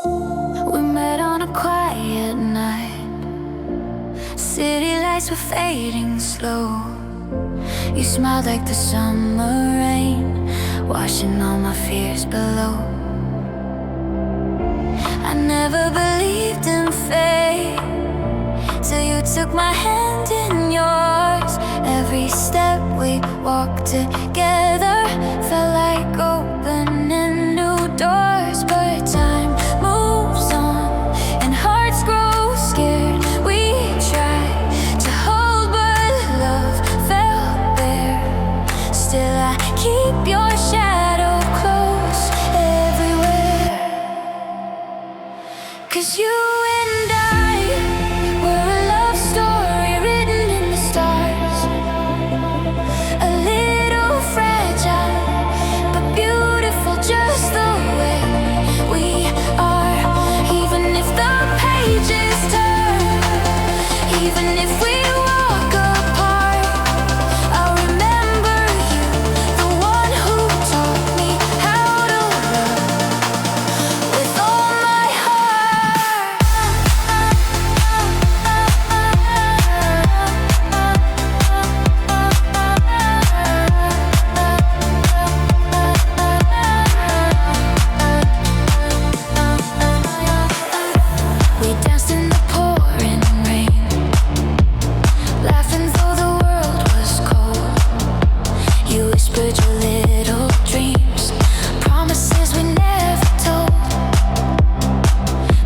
We met on a quiet night. City lights were fading slow. You smiled like the summer rain, washing all my fears below. I never believed in fate till you took my hand in yours. Every step we walked together felt like opening new doors. But time moves on and hearts grow scared. We tried to hold but love felt bare. Still I keep your shadow close everywhere. 'Cause you and I were a love story written in the stars. A little fragile, but beautiful just the way we are. Even if the pages turn, even if we walk apart, I'll remember you, the one who taught me how to love with all my heart. We danced in the pouring rain, laughing though the world was cold. You whispered your little dreams, promises we never told.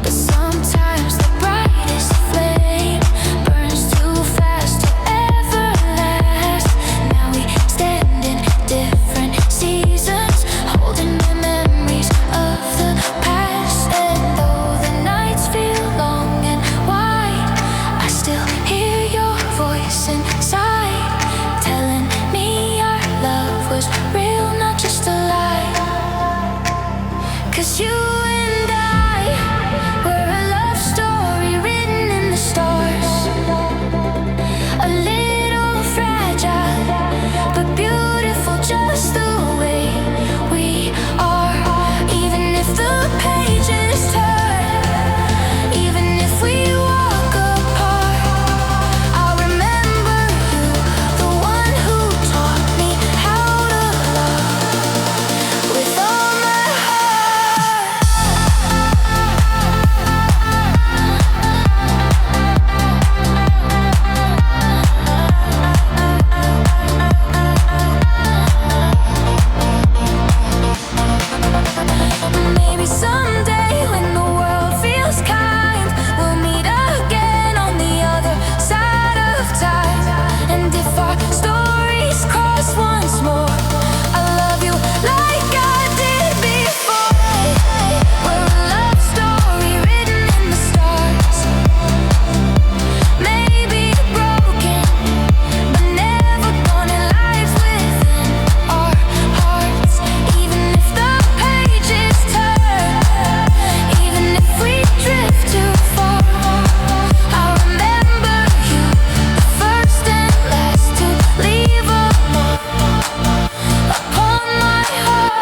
But sometimes the brightest flame burns too fast to ever last. Now we stand in different seasons, holding the memories of the past. And though the nights feel long and wide, I still hear your voice inside, telling me our love was real, not just a lie. 'Cause you and I were a love story written in the stars. A little fragile, but beautiful just the way we are. Even if the pages turn, even if we walk apart, I'll remember you, the one who taught me how to love with all my heart. Maybe someday when the world feels kind, we'll meet again on the other side of time. And if our stories cross once more, I'll love you like I did before. We're a love story written in the stars. Maybe broken, but never gonna live within our hearts. Even if the pages turn, even if we drift too far, I'll remember you, the first and last to leave a mark upon my heart.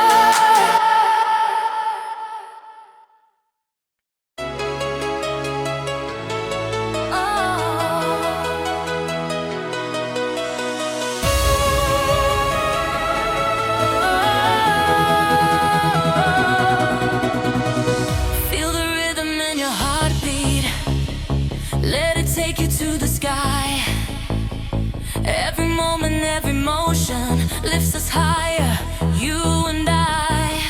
Feel the rhythm in your heartbeat. Let it take you to the sky. Every moment, every motion lifts us higher, you and I.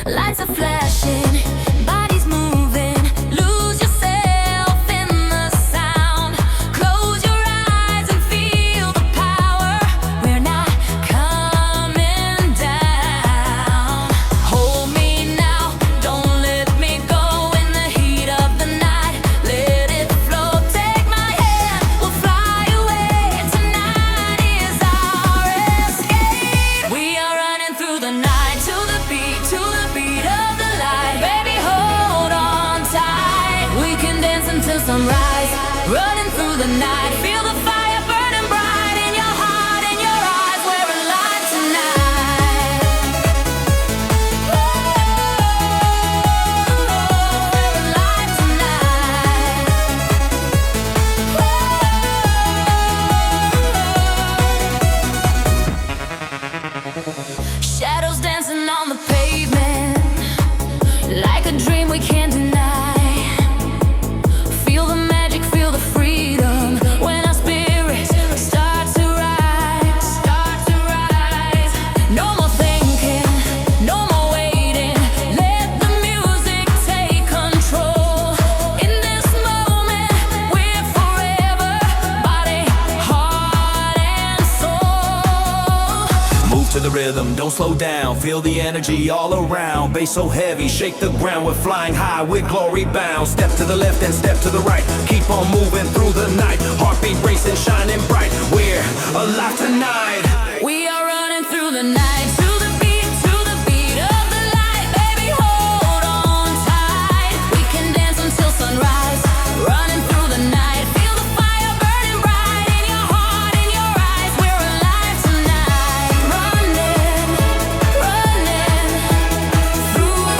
Lights are flashing, bodies moving. Lose yourself in the sound. Close your eyes and feel the power. We're not coming down. Hold me now, don't let me go. In the heat of the night, let it flow. Take my hand, we'll fly away. Tonight is our escape. We are running through the night to the beat of the light. Baby, hold on tight. We can dance until sunrise. Running through the night, feel the fire burning bright in your heart and your eyes. We're alive tonight. the pavement, like a dream we can't deny. Feel the magic, feel the freedom when our spirits start to rise. No more thinking, no more waiting. Let the music take control. In this moment, we're forever, body, heart, and soul. Move to the rhythm, don't slow down. Feel the energy all around. Bass so heavy, shake the ground. We're flying high, we're glory bound. Step to the left and step to the right. Keep on moving through the night. Heartbeat racing, shining bright. We're alive tonight. We are running through the night to the beat of the light. Baby, hold on tight. We can dance until sunrise. Running through the night. Feel the fire burning bright in your heart, in your eyes. We're alive tonight. Running through the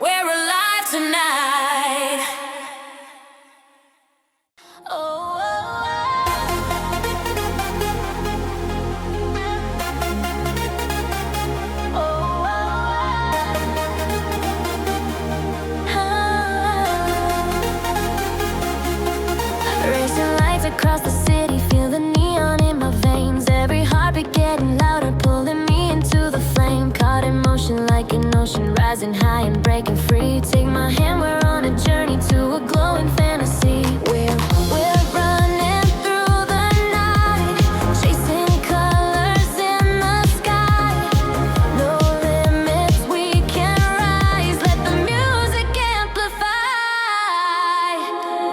we're alive tonight. Racing lights across the city, feel the neon in my veins. Every heartbeat getting louder, pulling me into the flame. Caught in motion like an ocean, rising high and breaking free. Take my hand, we're on a journey to a glowing fantasy. We're running through the night, chasing colors in the sky. No limits, we can rise. Let the music amplify.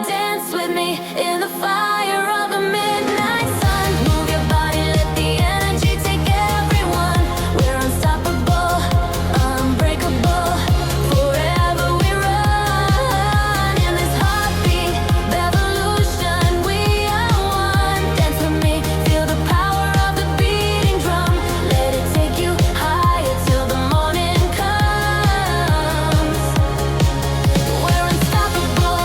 Dance with me in the fire of the midnight sun. Move your body, let the energy take everyone. We're unstoppable, unbreakable. Forever we run in this heartbeat revolution. We are one. Dance with me, feel the power of the beating drum. Let it take you higher till the morning comes. We're unstoppable,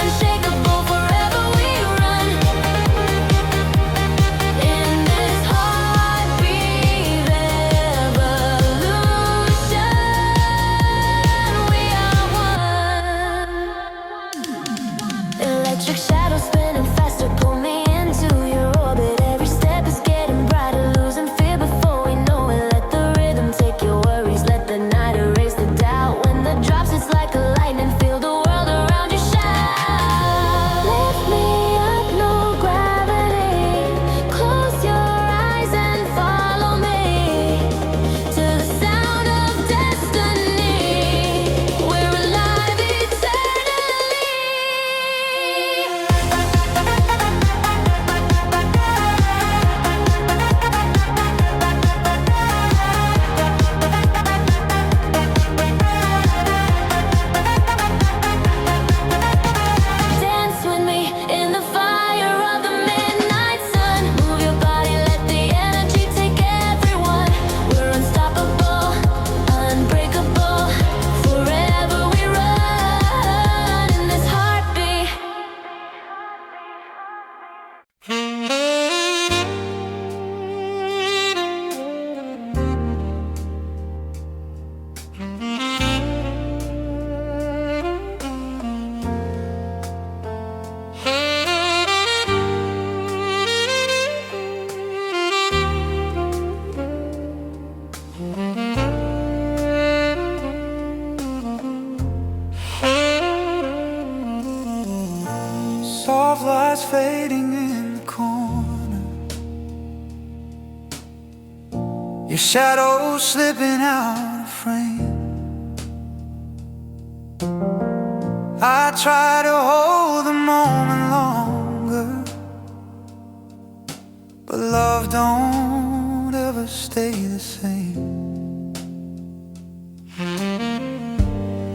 unshakable. Forever we run in this heartbeat revolution. We are one. Electric shadows spinning faster, pull me into your orbit. Every step is getting brighter, losing fear before we know it. Let the rhythm take your worries, let the night erase the doubt. When the drops, it's like a lightning, feel the world around you shout. Lift me up, no gravity. Close your eyes and follow me to the sound of destiny. We're alive eternally. Dance with me in the fire of the midnight sun. Move your body, let the energy take everyone. We're unstoppable, unbreakable. Forever we run in this heartbeat. Soft lights fading in the corner, your shadow slipping out of frame. I try to hold the moment longer, but love don't ever stay the same.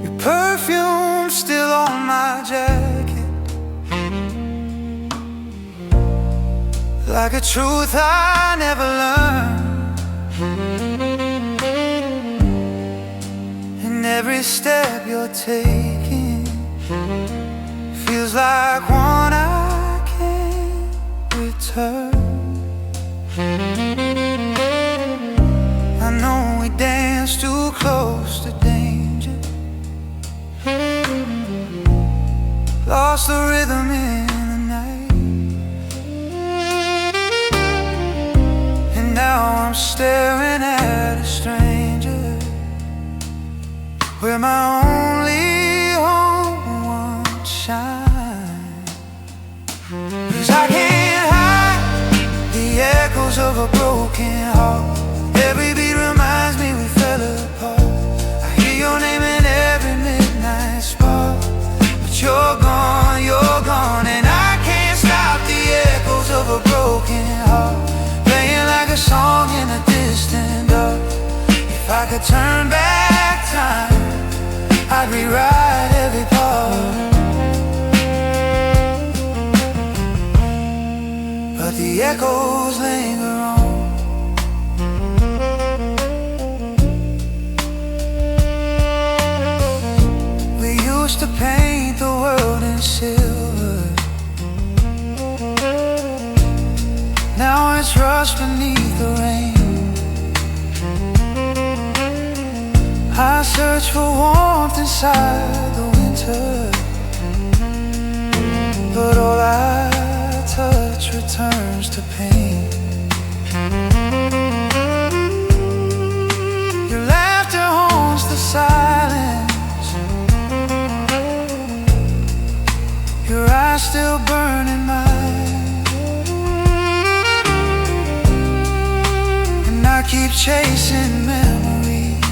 Your perfume still on my jacket, like a truth I never learned. And every step you're taking feels like one I can't return. I know we dance too close to danger, lost the rhythm in the night, and now I'm staring at a stranger where my only home once shine. 'Cause I can't hide the echoes of a broken heart. Every beat reminds me we fell apart. I hear your name in every midnight spark, but you're gone, and I can't stop the echoes of a broken heart, playing like a song in a distant dark. If I could turn back time, I'd rewrite every part, but the echoes linger on. We used to paint the world in silver, now it's rushed beneath the rain. I search for warmth inside the winter, but all I touch returns to pain. Your laughter haunts the silence, your eyes still burn in mine, and I keep chasing memories,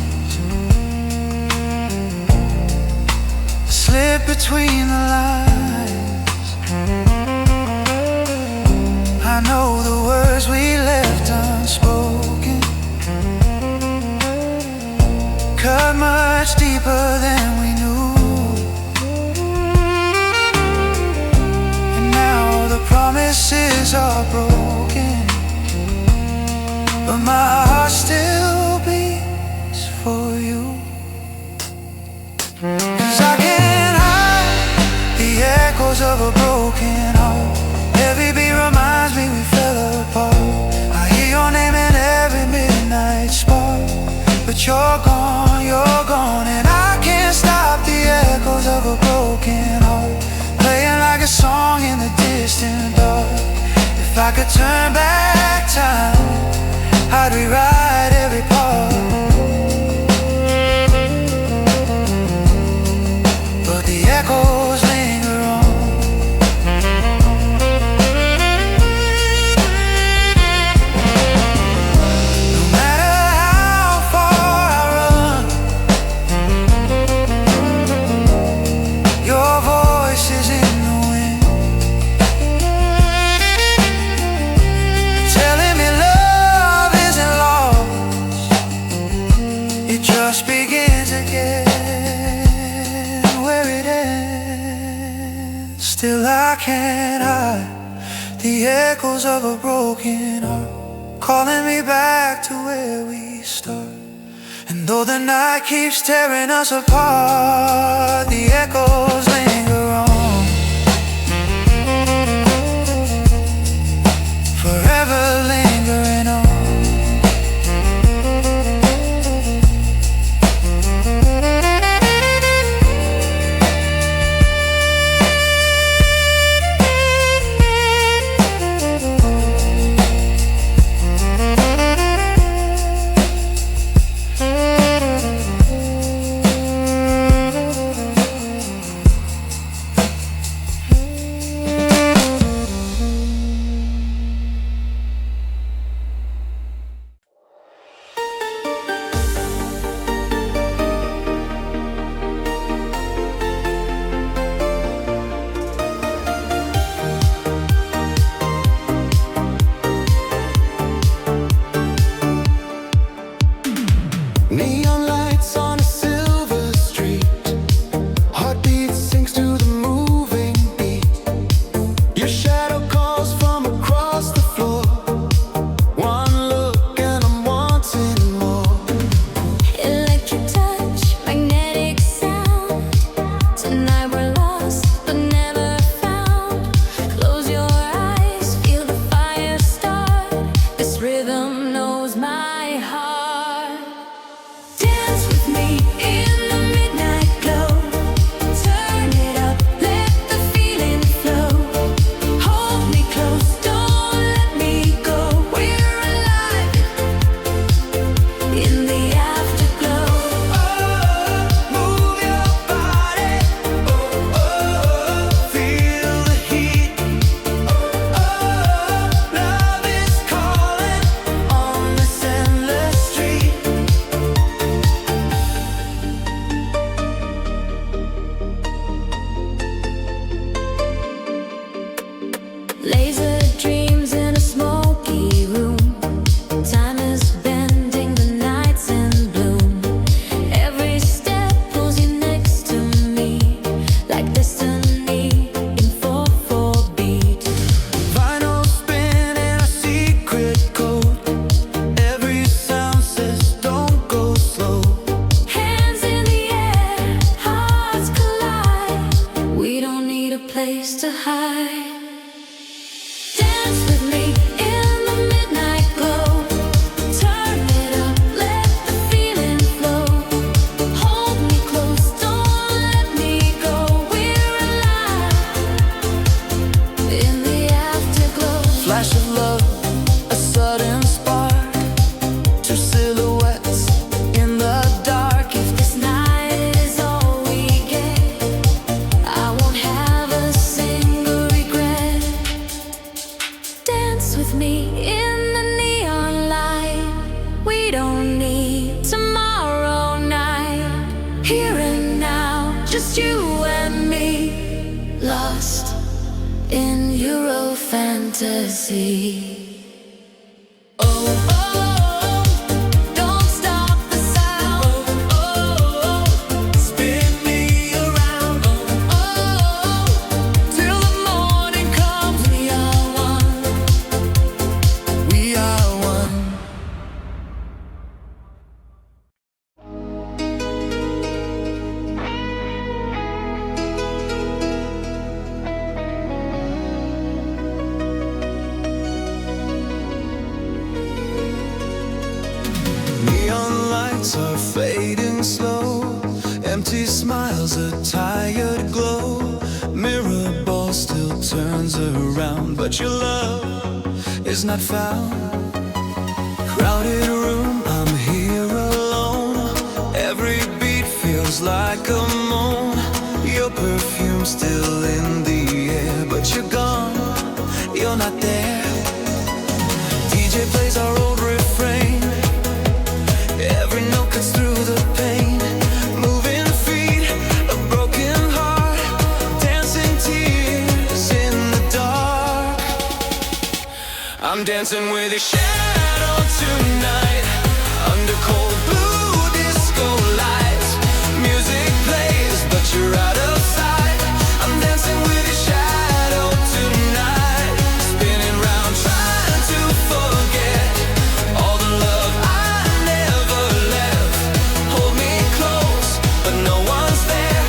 slip between the lines. I know the words we left unspoken cut much deeper than we knew, and now the promises are broken, but my heart still beats for you. 'Cause I can't hide the echoes of a broken heart. Every beat reminds me we fell apart. I hear your name in every midnight spark, but you're gone, and I can't stop the echoes of a broken heart, playing like a song in the distant dark. If I could turn back time, I'd rewrite every part, but the echoes linger on. No matter how far I run, your voice is in the wind, telling me love isn't lost, it just begins again where it ends. Still I can't hide the echoes of a broken heart, calling me back to where we start. And though the night keeps tearing us apart, the echoes linger on, forever lingering on. high. Dance with me in the midnight glow. Turn it up, let the feeling flow. Hold me close, don't let me go. We're alive in the afterglow. Flash of love, a sudden spark. Two silhouettes in the dark. If this night is all we get, I won't have a single regret. Dance with me in the neon light. We don't need tomorrow night. Here and now, just you and me, lost in Euro fantasy. Oh, oh, oh, don't stop the sound. Oh, oh, oh, Spin me around. oh, oh, till the morning comes. We are one. We are one. Neon lights are fading slow. Empty smiles, a tired glow. Mirror ball still turns around, but your love is not found. Crowded room, I'm here alone. Every beat feels like a moan. Your perfume still in the air, but you're gone, you're not there. DJ plays our old refrain. Every note cuts through the pain. Moving feet, a broken heart. Dancing tears in the dark. I'm dancing with your shadow tonight. Under cold blue disco lights. Music plays, but you're out of sight. I'm dancing with your shadow tonight. Spinning round, trying to forget all the love I never left. Hold me close, but no one's there.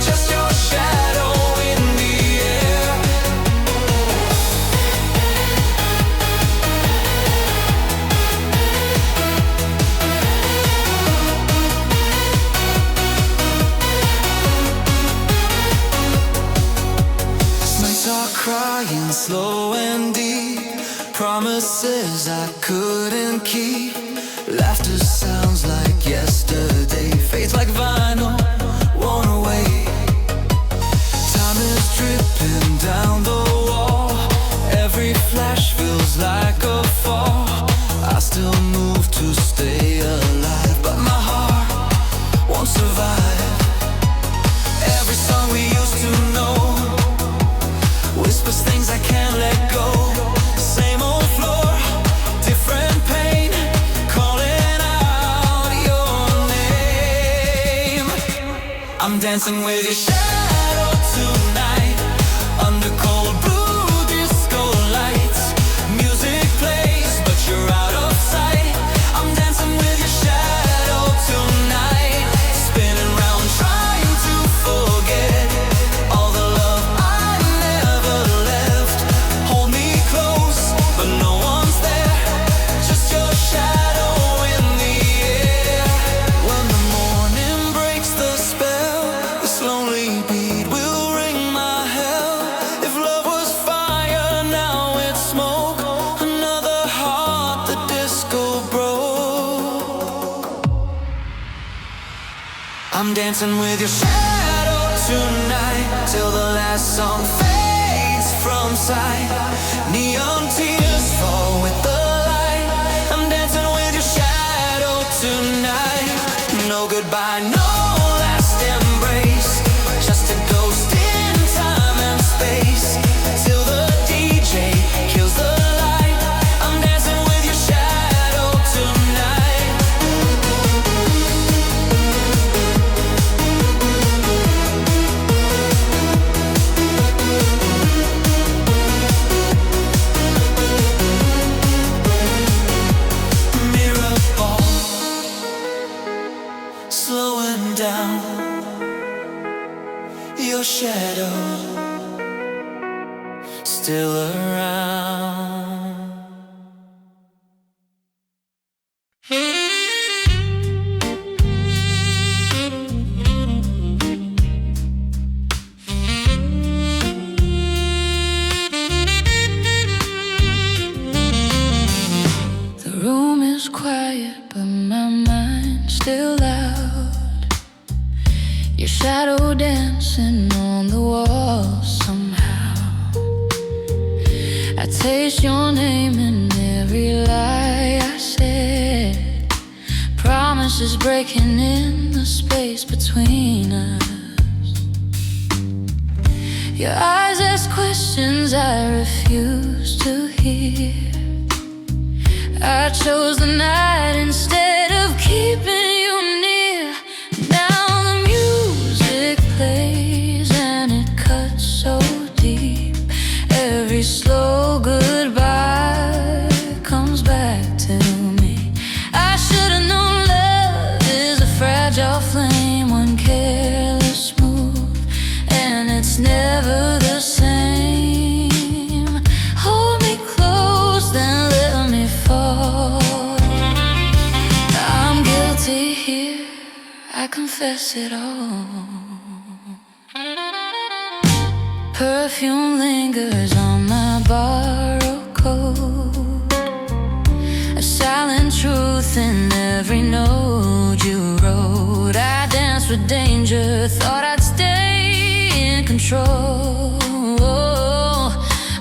Just your shadow in the air. Nights are crying slow and deep. Promises I couldn't keep. Laughter sounds like yesterday. Fades like vinyl, worn away. Time is dripping down the wall. Every flash feels like a fall. I still move to stay alive, but my heart won't survive. Every song we used to know whispers things I can't let go. Same old floor, different pain, calling out your name. I'm dancing with your shadow tonight. Under cold blue disco lights. Music plays, but you're out of sight. I'm dancing with your shadow tonight. Spinning round, trying to forget all the love I never left. Hold me close, but no one's there. Just your shadow in the air. When the morning breaks the spell, this lonely beat will ring my hell. If love was fire, now it's smoke. Another heart the disco broke. I'm dancing with your shadow tonight till the last song fades from sight. Neon tears fall with the light. I'm dancing with your shadow tonight. No goodbye, no last embrace. Just a ghost in time and space till the DJ kills the light. I'm dancing with your shadow tonight. still around. The room is quiet, but my mind's still loud. Your shadow dancing on the wall somehow. I taste your name in every lie I said. Promises breaking in the space between us. Your eyes ask questions I refuse to hear. I chose the night instead of keeping you near. Now the music plays and it cuts so deep. Every slow goodbye comes back to me. I should've known love is a fragile flame, one careless move, and it's never the same. Hold me close, then let me fall. I'm guilty here, I confess it all. Perfume lingers on my borrowed coat. A silent truth in every note you wrote. I danced with danger, thought I'd stay in control.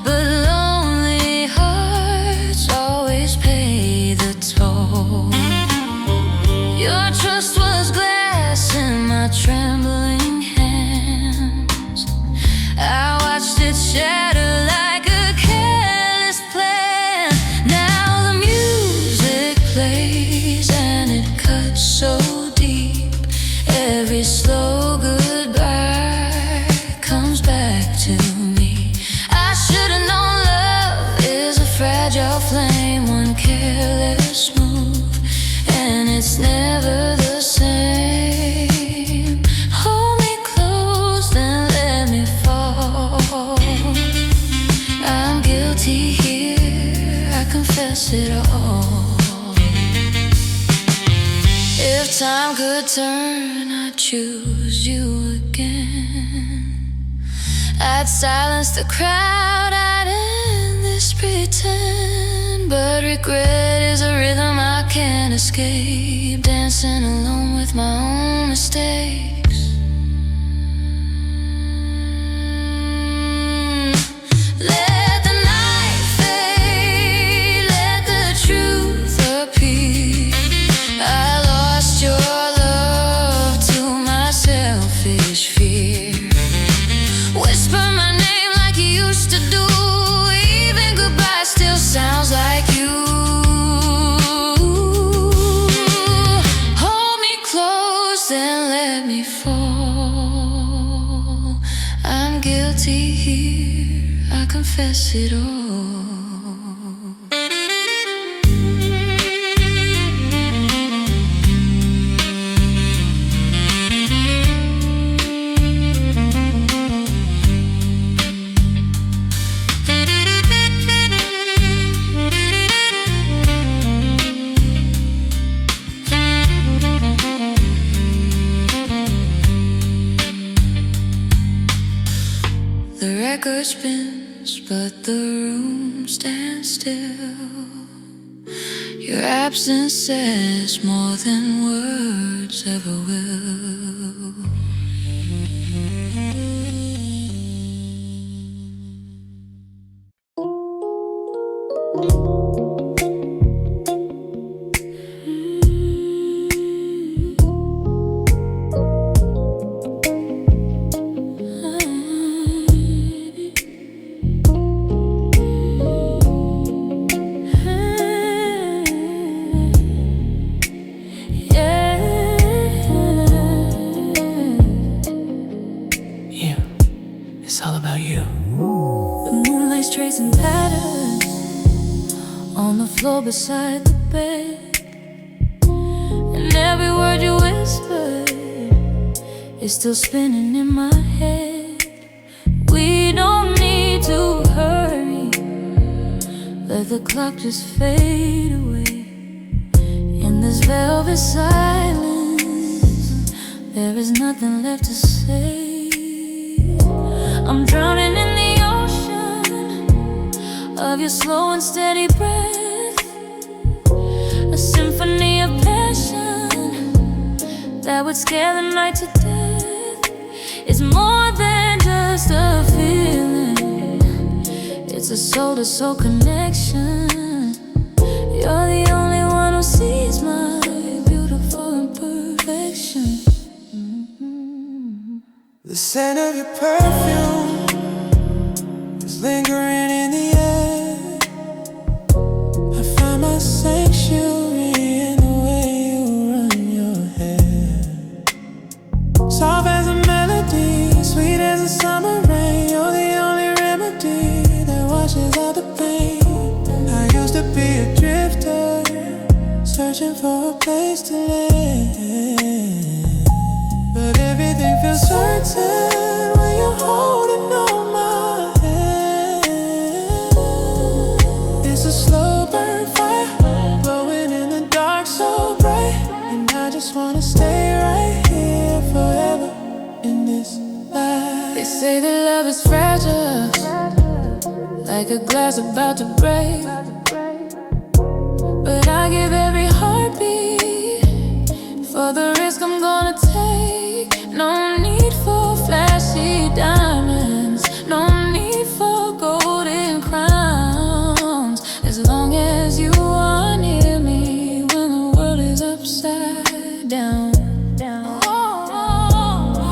But lonely hearts always pay the toll. Your trust was glass in my trembling hands. I watched it shatter like a careless plan. Now the music plays and it cuts so deep. Every slow goodbye comes back to me. I should've known love is a fragile flame, one careless move, and it's never the same. Hold me close, then let me fall. I'm guilty here, I confess it all. If time could turn, I'd choose you again. I'd silence the crowd, I'd end this pretend. But regret is a rhythm I can't escape, dancing alone with my own mistakes. Let the night fade, let the truth appear. I lost your love to my selfish fear. Whisper my name like you used to do. Even goodbye still sounds like you. Hold me close, then let me fall. I'm guilty here, I confess it all. The record spins, but the room stands still. Your absence says more than words ever will. It's all about you. The moonlight's tracing patterns on the floor beside the bed, and every word you whispered is still spinning in my head. We don't need to hurt the clock just fade away in this velvet silence. There is nothing left to say. I'm drowning in the ocean of your slow and steady breath, a symphony of passion that would scare the night to death. It's more than just a feeling, it's a soul-to-soul connection. You're the only one who sees my beautiful imperfection. The scent of your perfume is lingering in the air. I find my sanctuary in the way you run your hair. Soft as a melody, sweet as a summer rain. You're the only remedy that washes out the pain. I used to be a drifter, searching for a place to land. But everything feels certain when you're holding on my hand. It's a slow burn fire, glowing in the dark so bright. And I just wanna stay right here forever in this life. They say that love is fragile, like a glass about to break. But I give every heartbeat for the risk I'm gonna take. No need for flashy diamonds, no need for golden crowns, as long as you are near me when the world is upside down.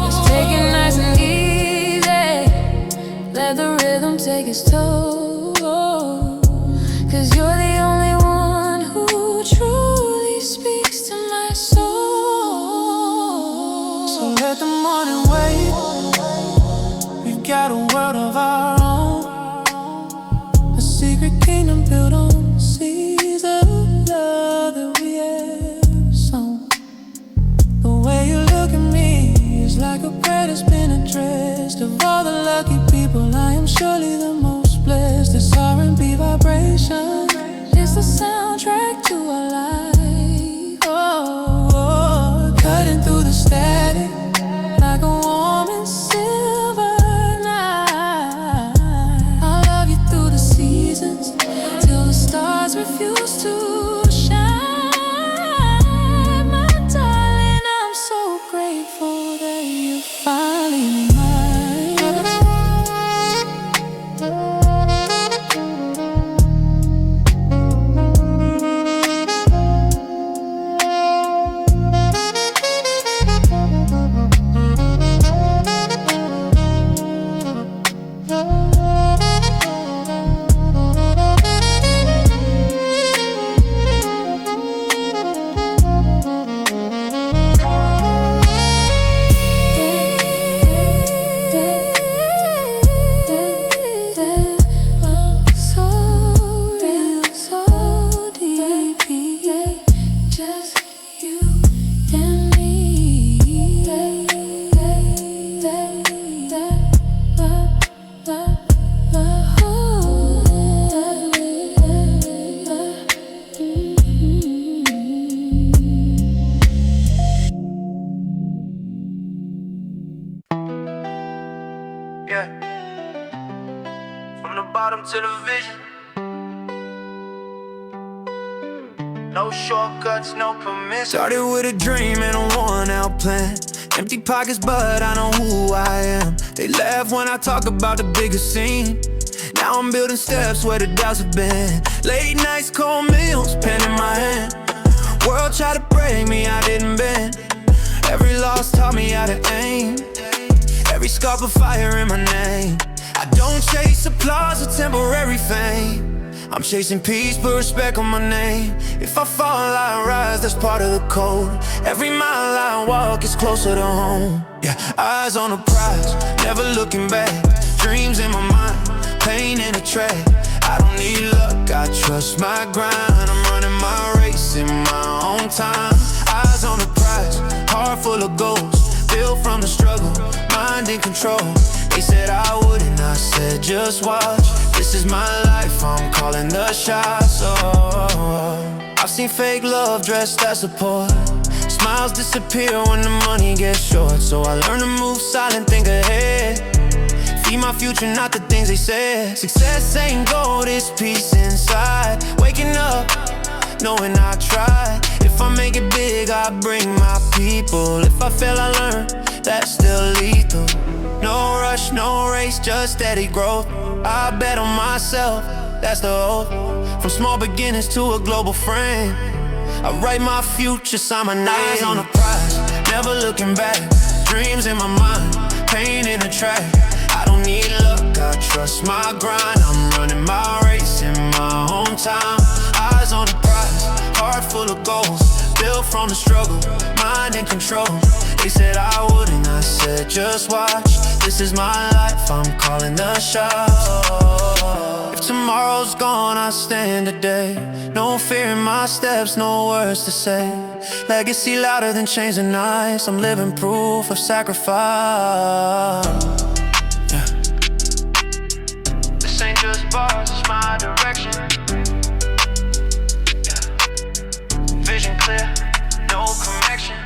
Let's take it nice and easy, let the rhythm take its toll, 'cause you're the only one who truly speaks to my soul. So let the morning wait, we've got a world of our own, a secret kingdom built on seas of love that we have sown. The way you look at me is like a prayer that's been addressed. Of all the lucky people, I am surely the most blessed. This R&B vibration is the soundtrack to our life. Oh, cutting through the static like a warm and silver night. I'll love you through the seasons till the stars refuse to shine. My darling, I'm so grateful that you're finally mine. So real, so deep, just you and me. Yeah. From the bottom to the vision. No shortcuts, no permission. Started with a dream and a worn out plan. Empty pockets, but I know who I am. They laugh when I talk about the bigger scene. Now I'm building steps where the doubts have been. Late nights, cold meals, pen in my hand. World tried to break me, I didn't bend. Every loss taught me how to aim. Every scarf of fire in my name. I don't chase applause or temporary fame. I'm chasing peace, put respect on my name. If I fall, I rise, that's part of the code. Every mile I walk is closer to home. Yeah, eyes on the prize, never looking back. Dreams in my mind, pain in a track. I don't need luck, I trust my grind. I'm running my race in my own time. Eyes on the prize, heart full of goals. Built from the struggle, mind in control. They said I wouldn't, I said just watch. This is my life, I'm calling the shots. Oh, I've seen fake love dressed as support. Smiles disappear when the money gets short. So I learn to move silent, think ahead. Feed my future, not the things they said. Success ain't gold, it's peace inside. Waking up, knowing I tried. If I make it big, I bring my people. If I fail, I learn, that's still lethal. No rush, no race, just steady growth. I bet on myself, that's the oath. From small beginnings to a global frame, I write my future, sign my eyes on the prize. Never looking back, dreams in my mind, pain in the track. I don't need luck, I trust my grind. I'm running my race in my own time. Eyes on the prize, heart full of goals. Built from the struggle, mind in control. They said I wouldn't, I said just watch. This is my life, I'm calling the shots. If tomorrow's gone, I stand today. No fear in my steps, no words to say. Legacy louder than chains and knives. I'm living proof of sacrifice. Yeah. This ain't just bars, it's my direction. Yeah. Vision clear, no connection.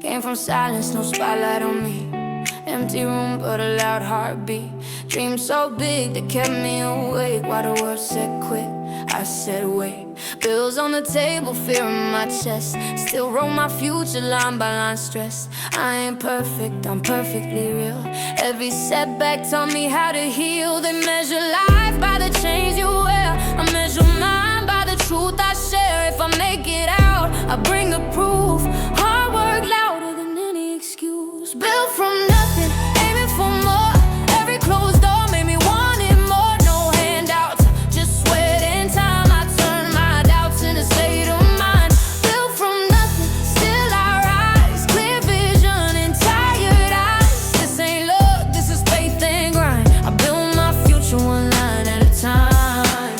Came from silence, no spotlight on me. Empty room, but a loud heartbeat. Dreams so big that kept me awake while the world said quit. I said wait. Bills on the table, fear in my chest. Still wrote my future line by line, stress. I ain't perfect, I'm perfectly real. Every setback taught me how to heal. They measure life by the chains you wear. I measure mine by the truth I share. If I make it out, I bring the proof. Hard work louder than any excuse. Built from nothing, aiming for more. Every closed door made me want it more. No handouts, just sweat and time. I turn my doubts into state of mind. Built from nothing, still I rise. Clear vision and tired eyes. This ain't luck, this is faith and grind. I build my future one line at a time.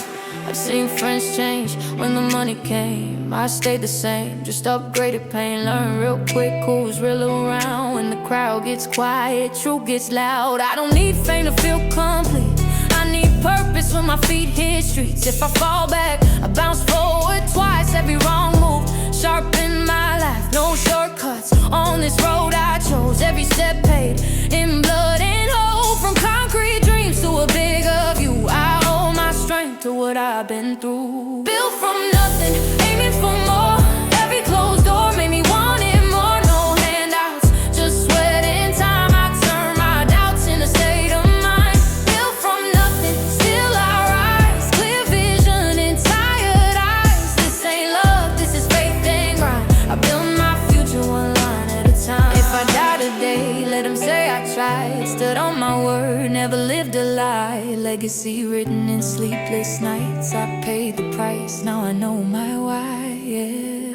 I've seen friends change when the money came. I stayed the same, just upgraded pain. Learn real quick who's real around. When the crowd gets quiet, truth gets loud. I don't need fame to feel complete. I need purpose when my feet hit streets. If I fall back, I bounce forward twice. Every wrong move, sharpen my life. No shortcuts on this road I chose. Every step paid in blood and hope. From concrete dreams to a bigger view, I owe my strength to what I've been through. Built from nothing, aiming for more. Every closed door made me want it more. No handouts, just sweat and time. I turn my doubts into state of mind. Built from nothing, still I rise. Clear vision and tired eyes. This ain't love, this is faith and grind. I build my future one line at a time. If I die today, let them say I tried. Stood on my word, never lived a lie. Legacy written in sleepless nights. I paid the price, now I know my why, yeah.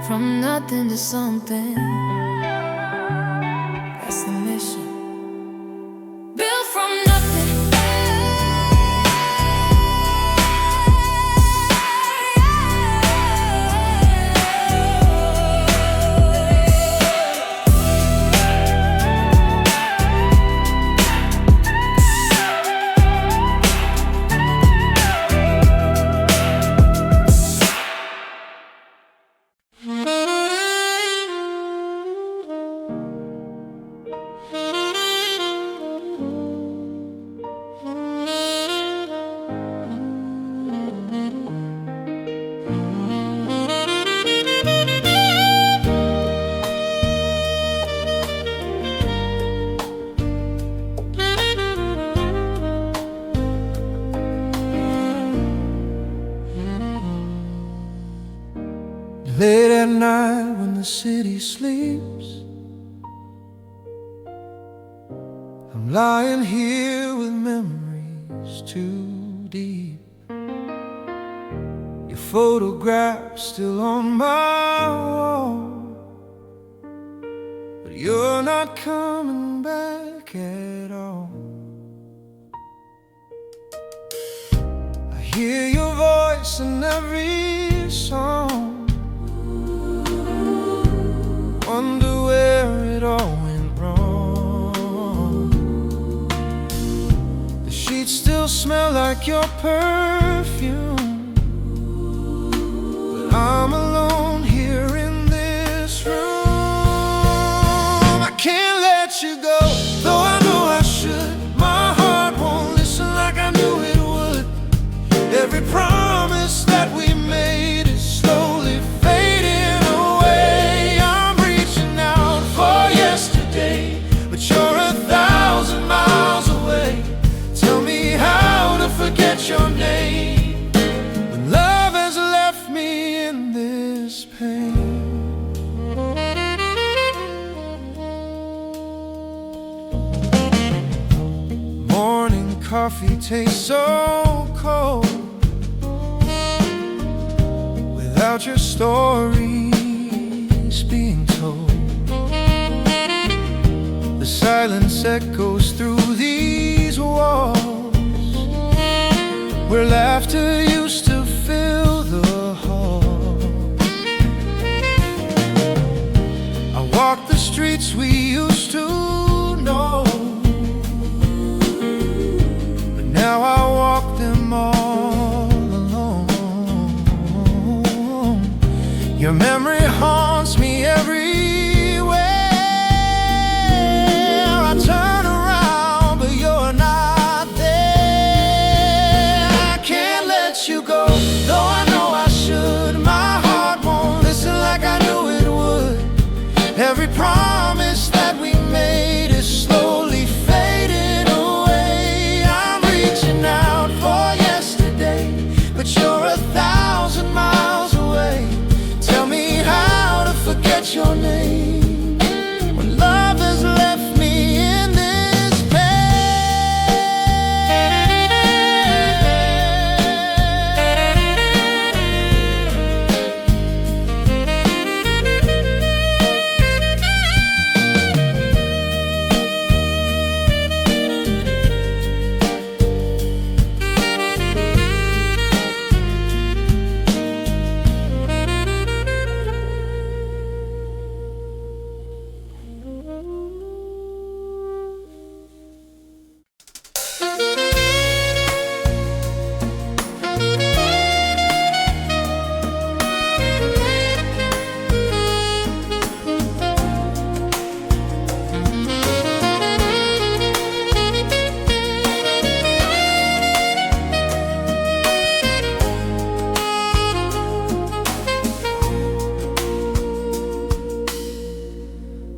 From nothing to something, that's the mission. Built from nothing. Late at night when the city sleeps, I'm lying here with memories too deep. Your photograph still on my wall. you're not coming back at all. I hear your voice in every song. Wonder where it all went wrong. The sheets still smell like your perfume, but I'm alone here in this room. I can't let you go, though I know I should. My heart won't listen like I knew it would. Every promise that we made is slowly fading away. I'm reaching out for yesterday, but you're 1,000 miles away. Tell me how to forget your name when love has left me in this pain. Morning coffee tastes so cold without your stories being told. The silence echoes through these walls where laughter used to fill the hall. I walk the streets we used to know, but now I walk them all alone. Your memory haunts me everywhere. I turn around, but you're not there. I can't let you go, though I know I should. My heart won't listen like I knew it would. Every promise that we made is slowly fading away. I'm reaching out for yesterday, but you're 1,000 miles away. Tell me how to forget your name when love has left me in this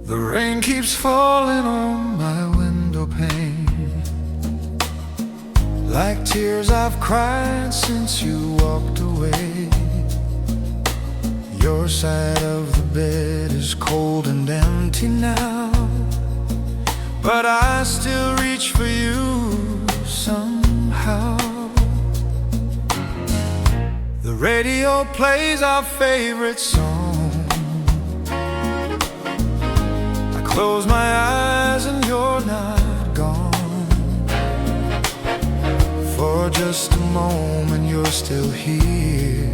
The rain keeps falling on my window pane, like tears I've cried since you walked away. Your side of the bed is cold and empty now, but I still reach for you somehow. The radio plays our favorite song. Close my eyes and you're not gone. For just a moment you're still here.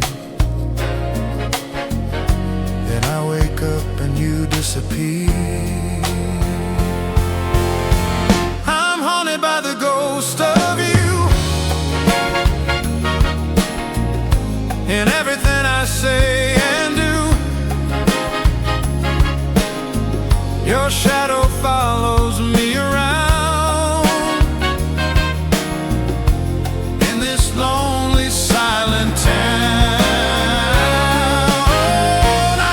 Then I wake up and you disappear. I'm haunted by the ghost of you, in everything I say and do. Your shadow follows me around in this lonely, silent town.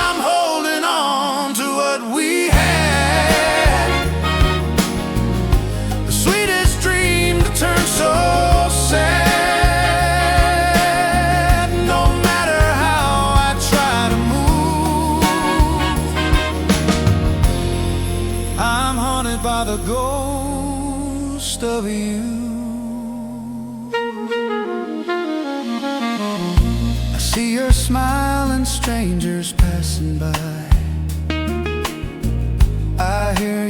I'm holding on to what we had, the sweetest dream that turned so sad. No matter how I try to move, I'm haunted by the ghost of you. I see your smile and strangers passing by. I hear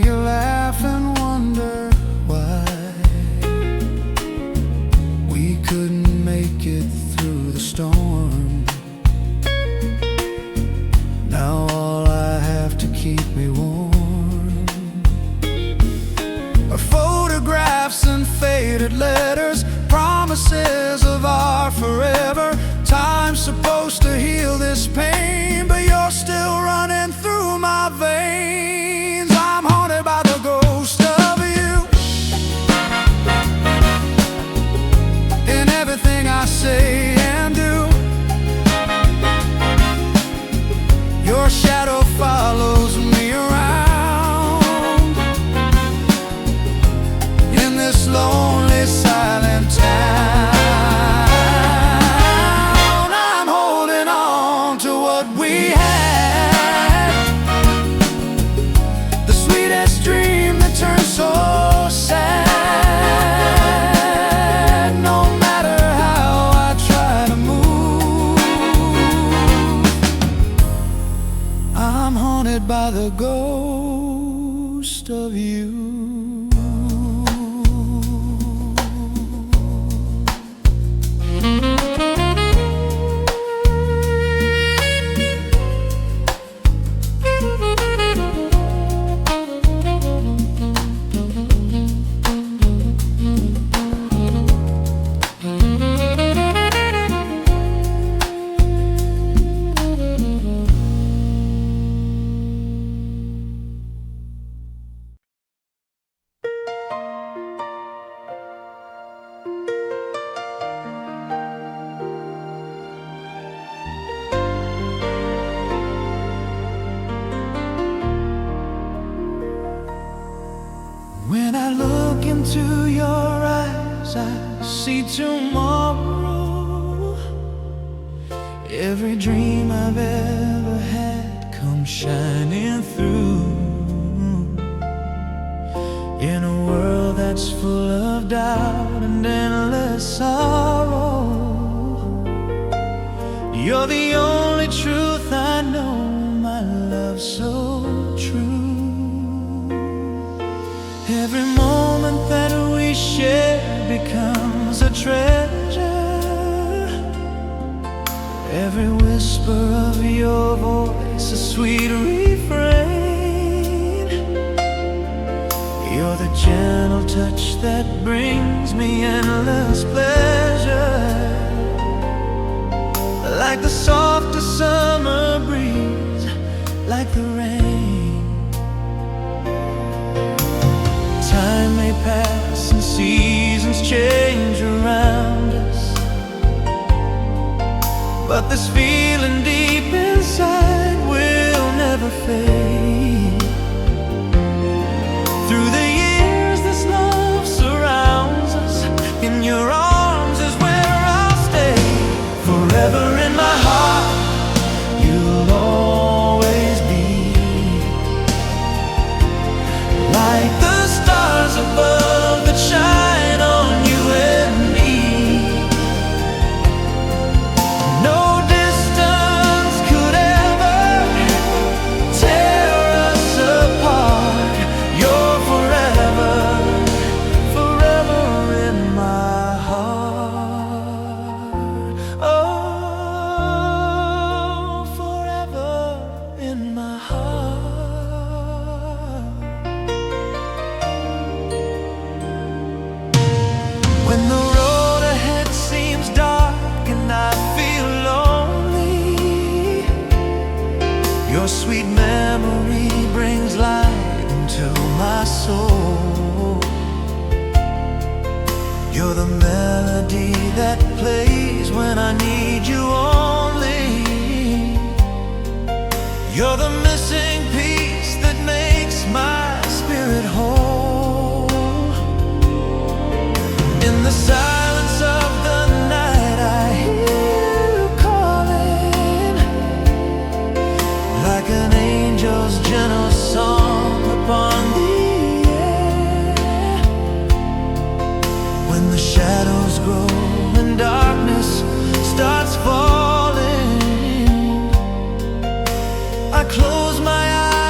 hundred letters, promises of our forever. Time's supposed to heal this pain, but you're still running through my veins. I'm haunted by the ghost of you in everything I say and do. Your shadow follows me around in this lonely, silent town. I'm holding on to what we had, the sweetest dream that turned so sad. No matter how I try to move, I'm haunted by the ghost of you. When I look into your eyes, I see tomorrow. Every dream I've ever had comes shining through. In a world that's full of doubt and endless sorrow, you're the only truth I know, my love so true. Every moment that we share becomes a treasure. Every whisper of your voice, a sweet refrain. You're the gentle touch that brings me endless pleasure, like the softest summer breeze, like the rain. Time may pass and seasons change around us, but this feeling deep inside will never fade. Through the years this love surrounds us, in your arms is where I'll stay. Forever in my heart you'll always be, like the stars above that shine on you and me. No distance could ever tear us apart. You're forever, forever in my heart. Oh, forever in my heart. When the road ahead seems dark and I feel lonely, your sweet memory brings light into my soul. You're the melody that plays when I need you only. You're the missing piece that makes my spirit whole. In the silence of the night I hear you calling, like an angel's gentle song upon the air. When the shadows grow and darkness starts falling, I close my eyes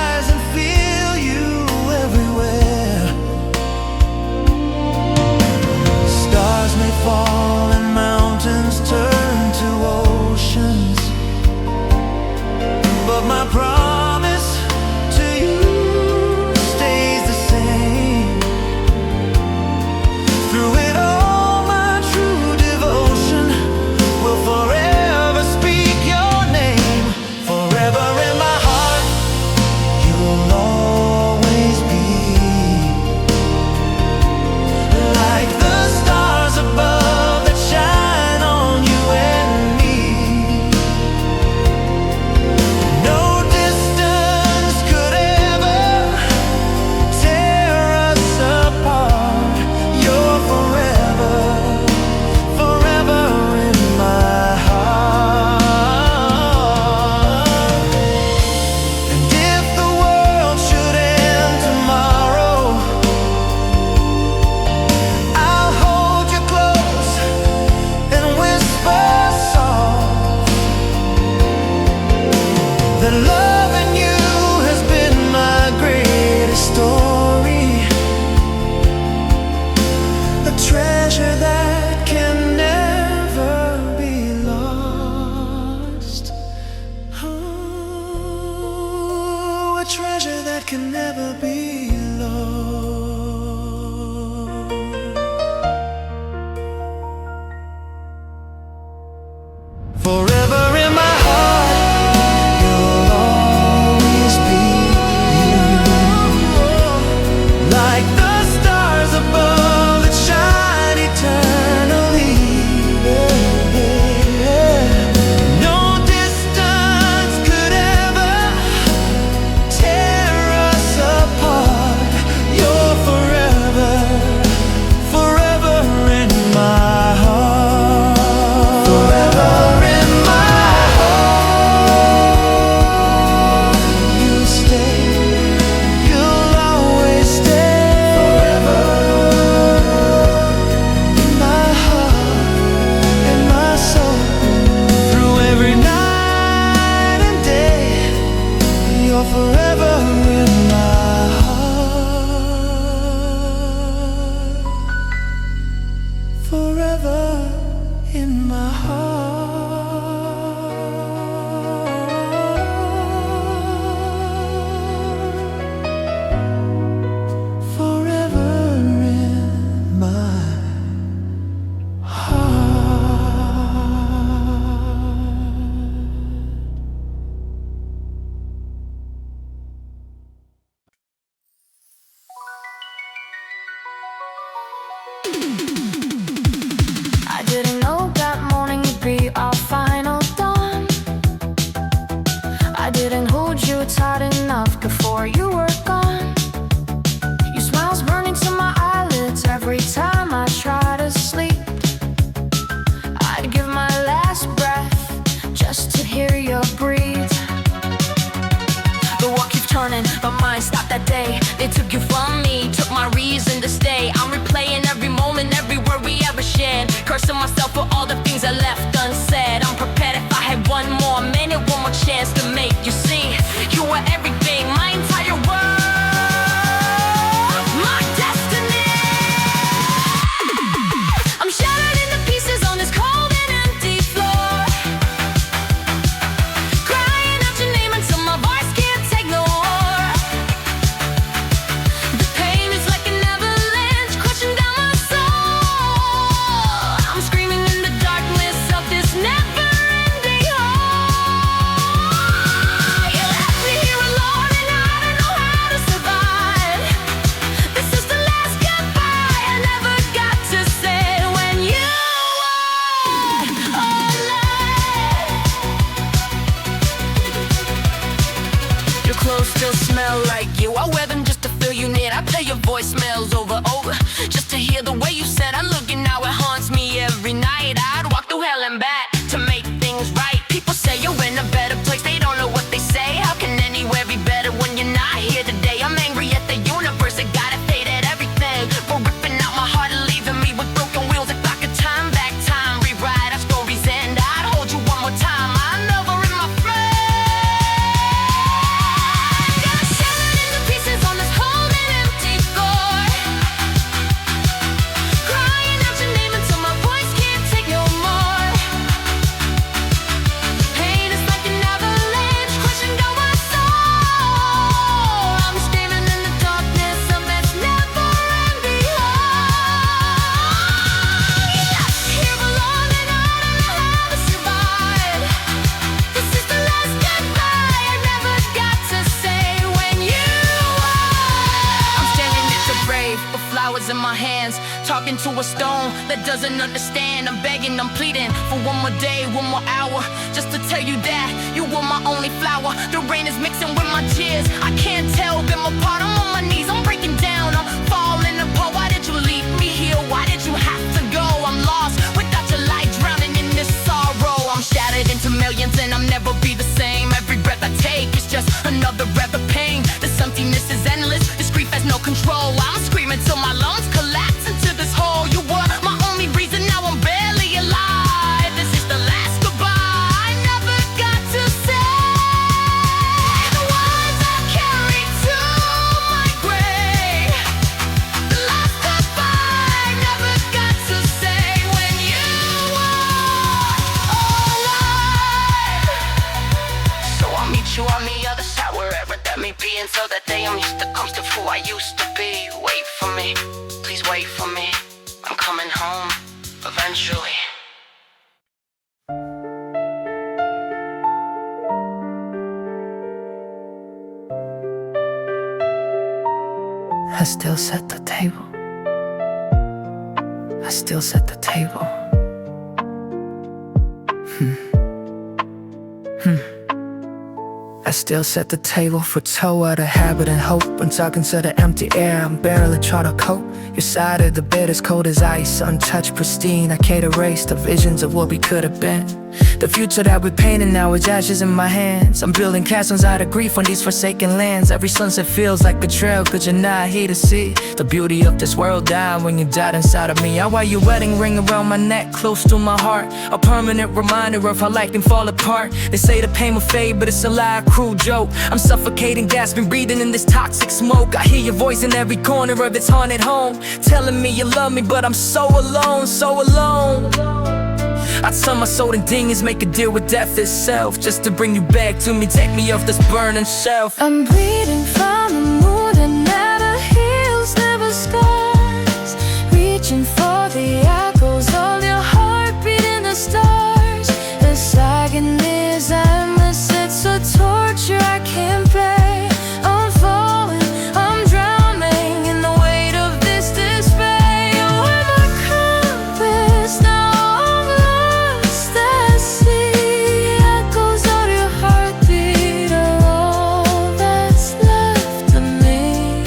can never be alone. Forever in my heart, you'll always be you. Like the stars above that shine eternally. No distance could ever tear us apart. You're forever, forever in my heart. Forever in my heart. You stay, you'll always stay. Forever in my heart, in my soul. Through every night and day, you're forever in my heart. Forever in my heart. Forever in my heart. I didn't know that morning would be our final dawn. I didn't hold you tight enough before you were gone. Your smile's burning to my eyelids every time I try to sleep. I'd give my last breath just to hear you breathe. The world keeps turning, my mind stopped that day. They took you from me, took my reason to stay. I'm replaying every moment, every word we ever shared. Cursing myself for all the things I left unsaid. I'm prepared if I had one more minute, one more chance to make you see. You were everything, my entire world, my destiny. I'm shattered into pieces on this cold and empty floor, crying out your name until my voice can't take no more. The pain is like an avalanche crushing down my soul. I'm screaming in the darkness of this never-ending hole. You left me here alone and I don't know how to survive. This is the last goodbye I never got to say when you were alive. Your clothes still smell like you. I wear them just to feel you near. I play your voicemails over just to hear the way you said I look, and now it haunts me every night. I'd walk through hell and back to make things right. People say you're in a better place, they don't know what they say. How can anywhere be better when you're not here today? I'm angry at the universe, it got it faded everything for ripping out my heart and leaving me with broken wheels. If I could time back time, rewrite our stories and I'd hold you one more time. I never in my friend. Got shattered into pieces on this cold and empty floor, crying out your name until my voice can't take no more. Pain is like an avalanche crushing down my soul. I'm screaming in the darkness of this never-ending hole. You left me here alone and I don't know how to survive. This is the last goodbye I never got to say when you were. I'm standing at your grave with flowers in my hands, talking to a stone that doesn't understand. I'm begging, I'm pleading for one more day, one more hour, just to tell you that you were my only flower. The rain is mixing with my tears, I can't tell them apart. I'm on my knees, I'm breaking down, I'm falling apart. Why did you leave me here? Why did you have to go? I'm lost without your light, drowning in this sorrow. I'm shattered into millions and I'll never be the same. Every breath I take is just another breath of pain. This emptiness is endless, this grief has no control. I'm screaming till my lungs collapse into this hole. You were my only reason, now I'm barely alive. This is the last goodbye I never got to say. The words I carry to my grave, the last goodbye I never got to say when you were alive. So I'll meet you on the other side. that wherever that may be, until that day I'm used to close to who I used to be. Wait for me, please wait for me. I'm coming home eventually. I still set the table. I still set the table. I still set the table for two out of habit and hope. I'm talking to the empty air, I'm barely trying to cope. Your side of the bed is cold as ice, untouched, pristine. I can't erase the visions of what we could have been. The future that we're painting now is ashes in my hands. I'm building castles out of grief on these forsaken lands. Every sunset feels like betrayal, cause you're not here to see the beauty of this world died when you died inside of me. I wear your wedding ring around my neck, close to my heart, a permanent reminder of how life can fall apart. They say the pain will fade, but it's a lie, a cruel joke. I'm suffocating, gasping, breathing in this toxic smoke. I hear your voice in every corner of this haunted home, telling me you love me, but I'm so alone, so alone. I turn my soul to demons, make a deal with death itself, just to bring you back to me, take me off this burning shelf. I'm bleeding from the moon that never heals, never scars, reaching for the echoes of your heartbeat in the stars. This agony is endless, it's a torture I can't bear. I'm falling, I'm drowning in the weight of this despair. You're my compass, now I'm lost at sea. Echoes of your heartbeat are all that's left of me.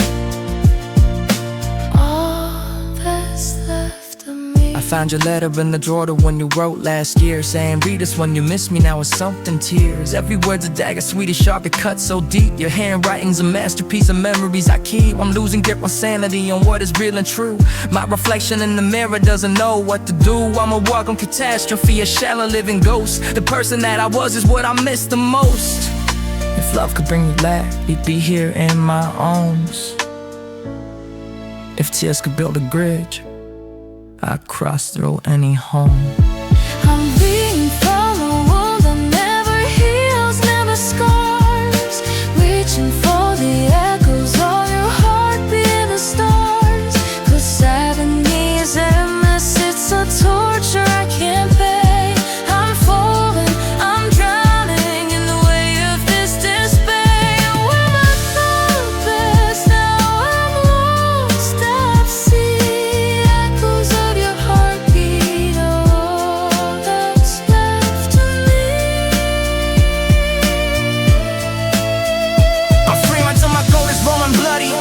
All that's left of me. I found your letter in the drawer to one you wrote last year, saying read this when you miss me, now it's something tears. Every word's a dagger, sweet as sharp, it cuts so deep. Your handwriting's a masterpiece of memories I keep. I'm losing grip on sanity, on what is real and true. My reflection in the mirror doesn't know what to do. I'm a walking catastrophe, a shallow living ghost. The person that I was is what I miss the most. If love could bring you back, you'd be here in my arms. If tears could build a bridge, I'd cross through any home. I'm bleeding from a wound that never heals, never scars, reaching for the echoes of your heartbeat in the stars. Cause agony is endless, it's a torture I can't pay. I'm falling, I'm drowning in the weight of this despair. With my compass, now I'm lost at sea. Echoes of your heartbeat are all that's left of me. I'm free until my gold is rolling bloody,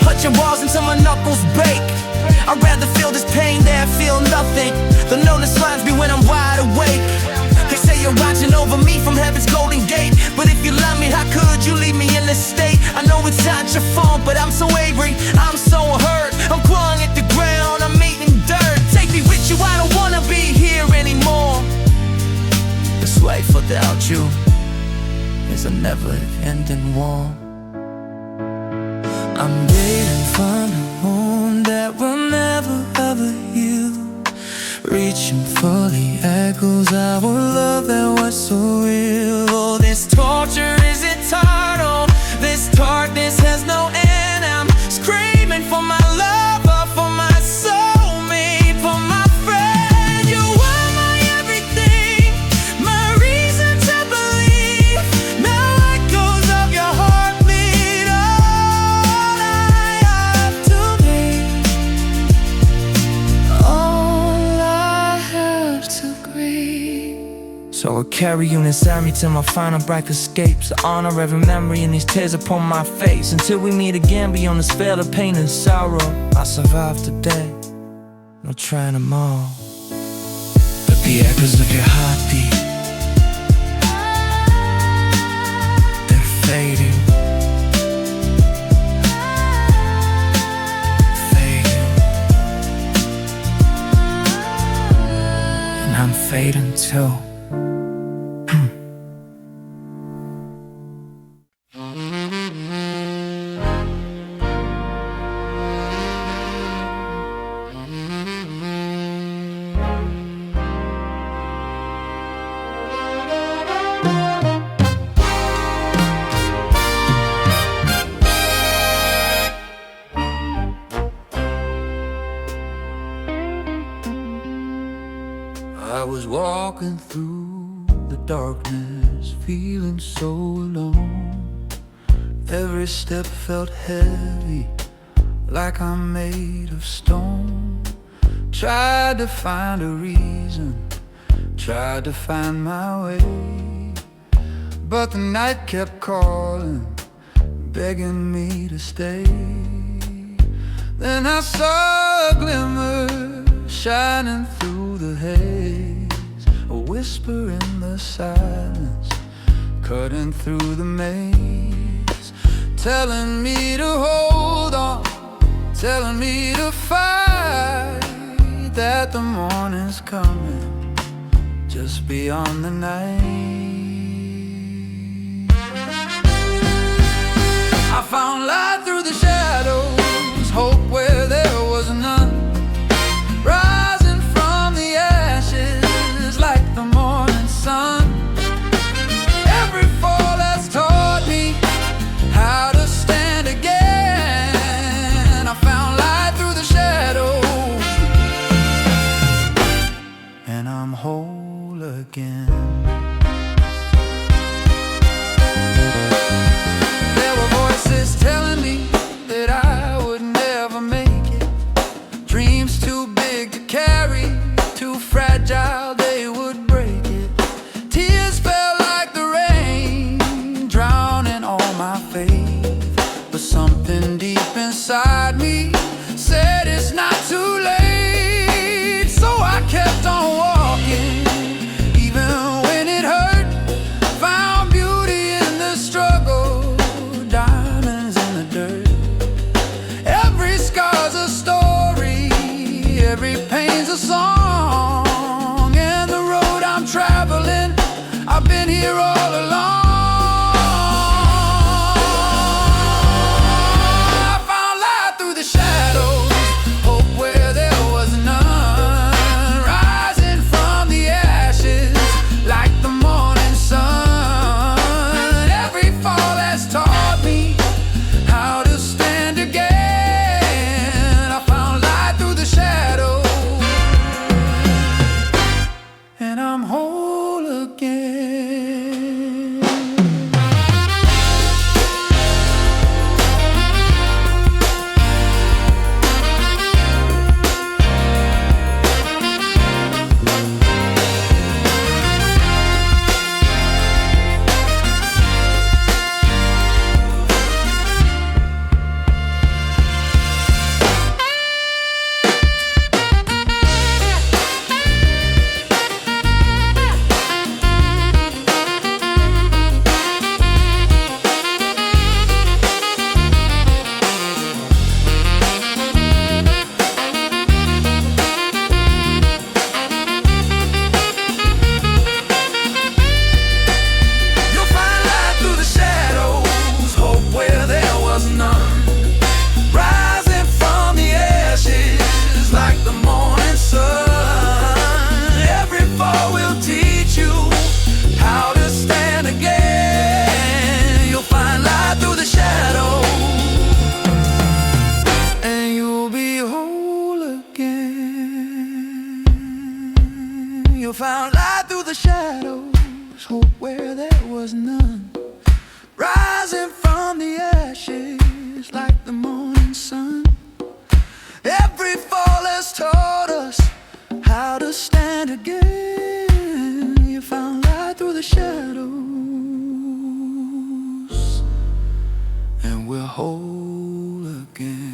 punching walls until my knuckles break. I'd rather feel this pain than feel nothing. The numbness slimes me when I'm wide awake. They say you're watching over me from heaven's golden gate, but if you love me, how could you leave me in this state? I know it's not your fault, but I'm so angry, I'm so hurt. I'm crawling at the ground, I'm eating dirt. Take me with you, I don't wanna be here anymore. This life without you is a never-ending war. I'm bleeding from the wound that will never ever heal, reaching for the echoes of our love that was so real. Oh, this torture is eternal, this darkness has no end. I'm screaming for my lover, for my soulmate, for my friend. You are my everything, my reason to believe. Now echoes of your heartbeat, all I have to be, all I have to grieve. So I'll carry you inside me till my final breath escapes. I honor every memory and these tears upon my face, until we meet again beyond this veil of pain and sorrow. I survived today, no trying them all, but the echoes of your heartbeat, they're fading, fading, and I'm fading too. walking through the darkness, feeling so alone. Every step felt heavy, like I'm made of stone. Tried to find a reason, tried to find my way, but the night kept calling, begging me to stay. Then I saw a glimmer shining through the haze, a whisper in the silence, cutting through the maze, telling me to hold on, telling me to fight, that the morning's coming just beyond the night. I found light through the shadows, hope where there was none, rising from the ashes like the morning sun. Every fall has taught me how to stand again. I found light through the shadows, and I'm whole again. There were voices telling me that I would never make it, dreams too big to carry, too fragile they would break it. Tears fell like the rain, drowning all my faith, but something deep inside me said it's not too late. So I kept on walking, even when it hurt, found beauty in the struggle, diamonds in the dirt. Every scar's a story, every pain's a song, and the road I'm traveling, I've been here all along. I found light through the shadows, hope where there was none, rising from the ashes like the morning sun. Every fall has taught me how to stand again. I found light through the shadows, and I'm whole again. You'll find light through the shadows, hope where there was none, rising from the ashes like the morning sun. Every fall will teach you how to stand again. You'll find light through the shadows, and you'll be whole again. You'll find light through the shadows, hope where there was none, rising from the ashes like the morning sun. Every fall has taught us how to stand again. You found light through the shadows, and we're whole again.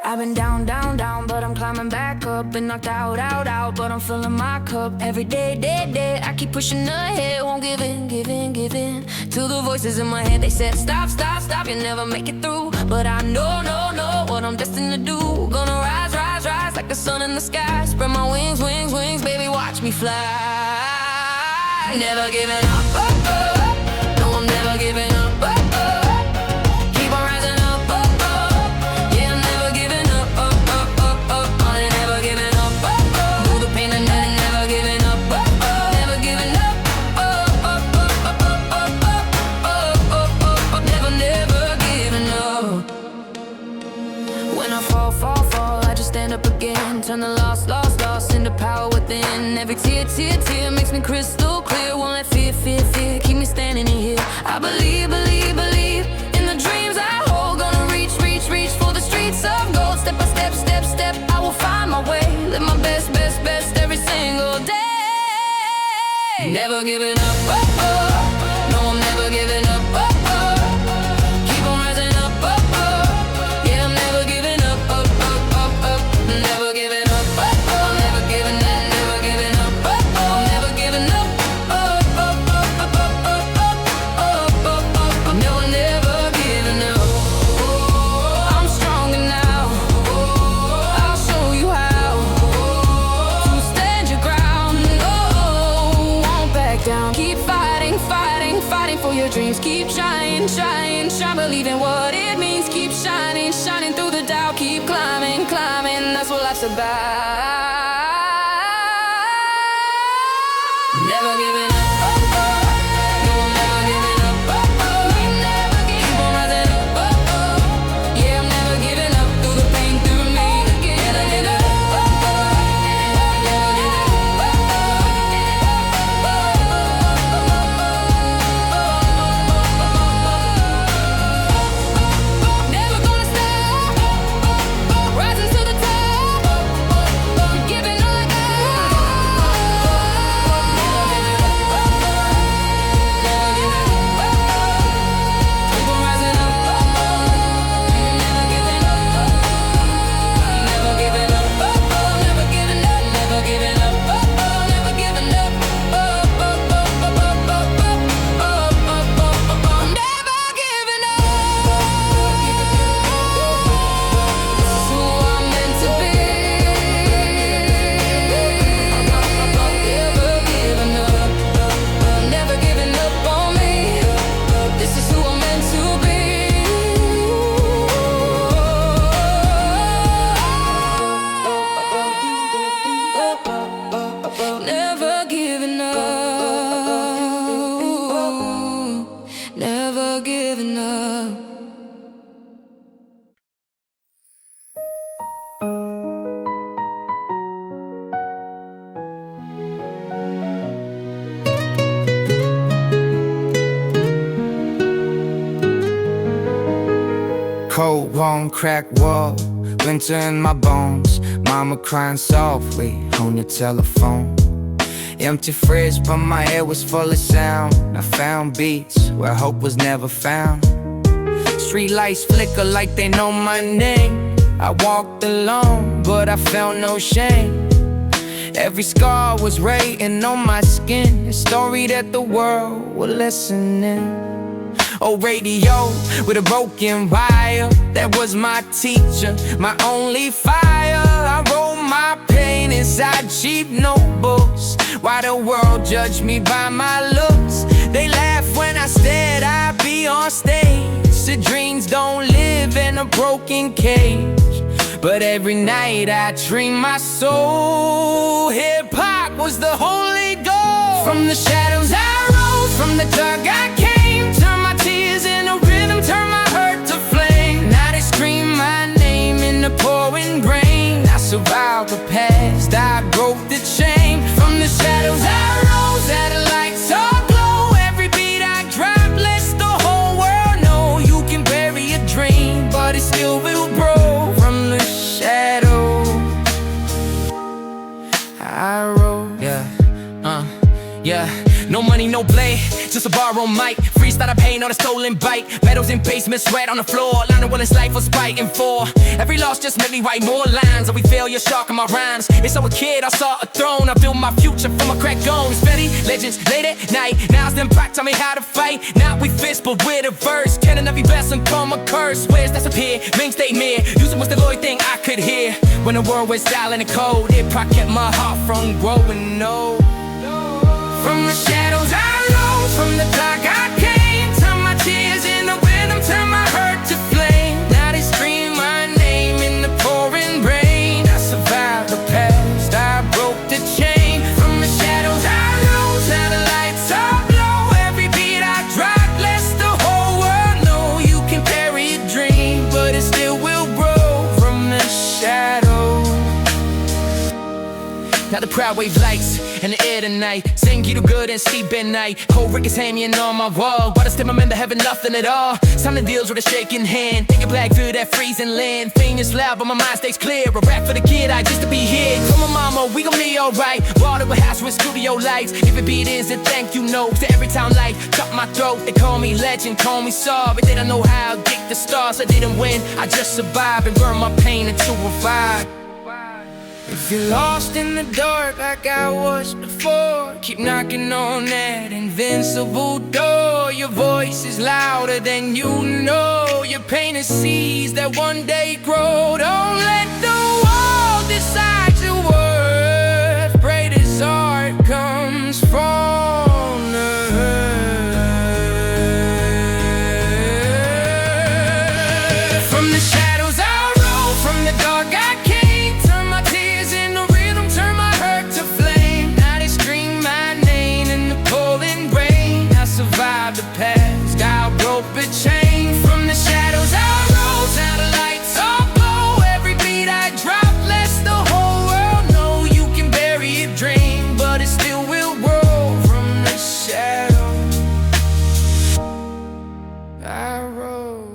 I've been down, down, down, but I'm climbing back up. Been knocked out, out, out, but I'm filling my cup. Every day, day, day, I keep pushing ahead. Won't give in, give in, give in to the voices in my head. They said stop, stop, stop, you'll never make it through. But I know, know, know what I'm destined to do. Gonna rise, rise, rise like the sun in the sky. Spread my wings, wings, wings, baby, watch me fly. Never giving up, oh, oh. No, I'm never giving up, oh, oh. Keep on rising up, oh, oh. Yeah, I'm never giving up, oh, oh, oh, oh. I ain't never giving up, oh, oh. Through the pain and then never giving up, oh, oh. Never giving up, oh, oh, oh, oh, oh, oh, oh, oh, oh, oh. Never, never giving up. When I fall, fall, fall, I just stand up again. Turn the lost, lost, lost into power within. Every tear, tear, tear makes me crystal clear. Won't let fear, fear, fear keep me standing in here. I believe, believe, believe in the dreams I hold. Gonna reach, reach, reach for the streets of gold. Step by step, step, step, I will find my way. Live my best, best, best every single day. Never giving up, oh, oh. No, I'm never giving up, oh, oh. Keep on rising up, oh, oh. Yeah, I'm never giving up, oh, oh, oh, oh. Never giving up, oh, oh. Never giving up, never giving up, oh, oh. Never giving up, oh, oh, oh, oh, oh, oh, oh, oh, oh, oh. Never, never giving up. I'm stronger now. I'll show you how to stand your ground. Oh, won't back down. Keep fighting, fighting, fighting for your dreams. Keep trying, trying, trying, believing what it means. Keep shining, shining through the doubt. Keep climbing, climbing. That's what life's about. Never giving up. Oh, oh. No, I'm never giving up. Oh, oh. Keep on rising up. Oh, oh. Yeah, I'm never giving up. Through the pain, through me. Never giving up. Oh, oh. Never giving up. Never gonna stop. Rising to the top. Giving all I got. Keep on rising up. Never giving up. Never giving up. Never giving up. Never giving up. Never giving up. Never giving up. This is who I'm meant to be. Never giving up on me. This is who I'm meant to be. Never giving up. Never giving up. Cold, warm, cracked wall, winter in my bones. Mama crying softly on the telephone. Empty fridge, but my head was full of sound. I found beats where hope was never found. Street lights flicker like they know my name. I walked alone, but I felt no shame. Every scar was written on my skin, a story that the world would listen in. Oh, radio with a broken wire, that was my teacher, my only fire. I wrote my pain inside cheap notebooks. Why the world judge me by my looks? They laugh when I said I'd be on stage. The dreams don't live in a broken cage, but every night I dream my soul. Hip-hop was the holy goal. From the shadows I rose, from the dark I came. Turn my tears into rhythm, turn my hurt to flame. Now they scream my name in the pouring rain. I survived the past, I broke the chain. From the shadows I rose, at a light so glow. Every beat I drop lets the whole world know. You can bury a dream, but it still will grow. From the shadow I rose. Yeah. No money, no blade, just a borrowed mic. Freestyle pain on a stolen bike. Medals in basement, sweat on the floor. Learning what it's life was fighting for. Every loss just made me write more lines. Every failure sharpen my rhymes. It's so a kid, I saw a throne. I built my future from my cracked bones. Steady legends late at night. Now's them back, tell me how to fight. Now we fist, but with a verse. Cannon every blessing come a curse. Where's that's appear? Main state mirror. Using was the only thing I could hear. When the world was silent and cold, it probably kept my heart from growing old. From the shadows shadows I rose, from the dark I came. Turn my tears into rhythm, turn my hurt to flame. Now they scream my name in the pouring rain. I survived the past, I broke the chain. From the shadows I rose, now the lights are low. Every beat I drop lets the whole world know you can carry a dream, but it still will grow from the shadows. Now the proud wave lights in the air tonight. Sing you do good and sleep at night. Cold Rick is hanging on my wall. Why the stem I'm in the heaven, nothing at all. Signing deals with a shaking hand. Thinking black through that freezing land. Pain is loud, but my mind stays clear. A rap for the kid, I just to be here. Tell my mama, we gon' be alright. Water with house with studio lights. If it beat is a thank you note to every time life cut my throat. They call me legend, call me sorry. They don't know how I get the stars. I didn't win, I just survived and burned my pain into a vibe. If you're lost in the dark like I was before, keep knocking on that invincible door. Your voice is louder than you know. Your pain is seeds that one day grow. Don't let the wall decide your worth. Pray this art comes from the hurt. From the shadows I roll, from the dark I came. Survived the past, God broke the chain. From the shadows I rose, now the lights all glow. Every beat I drop lets the whole world know you can bury a dream, but it still will grow. From the shadows I rose.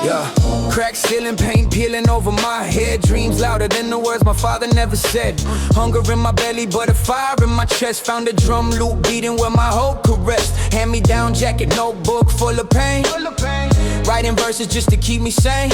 Yeah, crack ceiling, paint peeling over my head. Dreams louder than the words my father never said. Hunger in my belly, but a fire in my chest. Found a drum loop beating where my hope could rest. Hand me down jacket, notebook full of pain. Writing verses just to keep me sane.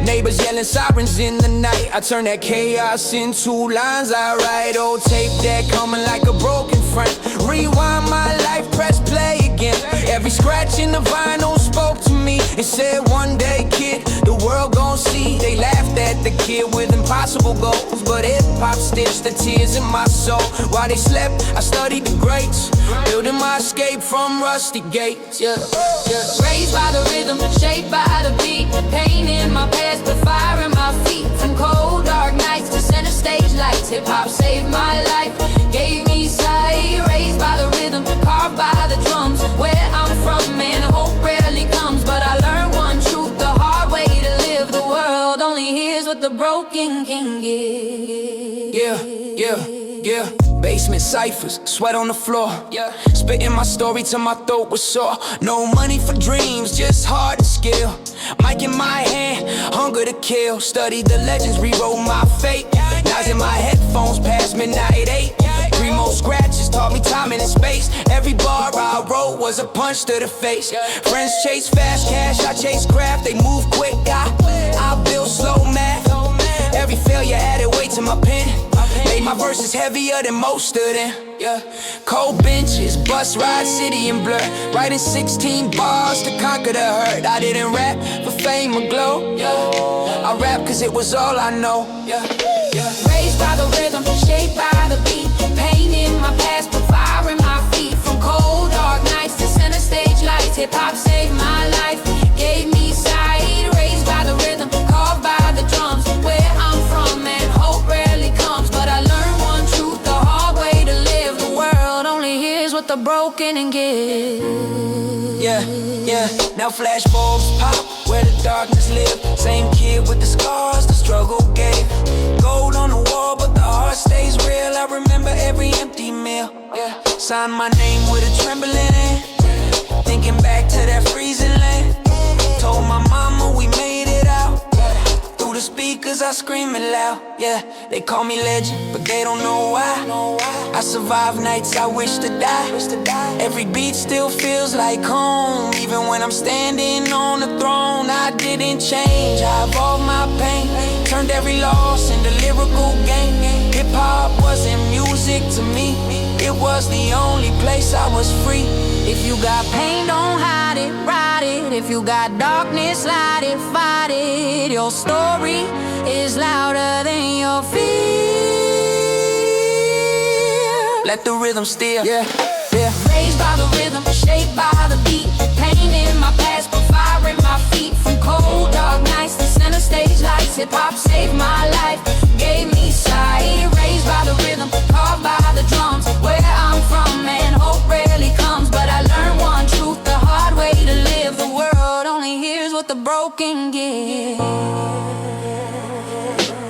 Neighbors yelling sirens in the night. I turn that chaos into lines I write. Old tape that coming like a broken frame. Rewind my life, press play again. Every scratch in the vinyl spoke to me and said, one day kid, the world gon' see. They laughed at the kid with impossible goals, but hip-hop stitched the tears in my soul. While they slept, I studied the greats, building my escape from rusty gates. Raised by the rhythm, shaped by the beat. Pain in my past, but fire in my feet. From cold dark nights to center stage lights, hip-hop saved my life, gave me sight. Raised by the rhythm, carved by the drums. Where I'm from, man, hope rarely comes, but I learned one truth the hard way to live. The world only hears what the broken can give. Yeah. Basement ciphers, sweat on the floor. Spitting my story till my throat was sore. No money for dreams, just hard and skill. Mic in my hand, hunger to kill. Studied the legends, rewrote my fate. Now's in my headphones past midnight 8. 3 more scratches taught me timing and space. Every bar I wrote was a punch to the face. Friends chase fast cash, I chase craft. They move quick, I build slow math. Every failure added weight to my pen. Made my verses heavier than most of them. Cold benches, bus ride, city and blur. Writing 16 bars to conquer the hurt. I didn't rap for fame or glow. I rap cause it was all I know. Raised by the rhythm, shaped by the beat. Pain in my past, but fire in my feet. From cold dark nights to center stage lights, hip-hop saved my life, gave me sight. Raised by the rhythm, carved by the drums. Where I'm from, man, hope rarely comes, but I learned one truth the hard way to live. The world only hears what the broken and give. Now flashbulbs pop where the darkness live. Same kid with the scars the struggle gave. Gold on the wall, but the heart stays real. I remember every empty meal. Signed my name with a trembling hand. Thinking back to that freezing land. Told my mama we made it out. Through through the speakers, I scream it loud. Yeah, they call me legend, but they don't know why. I survive nights I wish to die. Every beat still feels like home. Even when I'm standing on the throne, I didn't change. I evolved my pain, turned every loss into lyrical gain. Hip-hop wasn't music to me, it was the only place I was free. If you got pain, don't hide it, ride it. If you got darkness, light it, fight it. Your story is louder than your fear. Let the rhythm steer. Yeah. Raised by the rhythm, shaped by the beat. Pain in my past, but fire in my feet. From cold, dark nights to center stage lights. Hip-hop saved my life, gave me sight. Raised by the rhythm, carved by the drums. Where I'm from, man, hope rarely comes. But I learned one truth, the hard way to live. The world only hears what the broken give.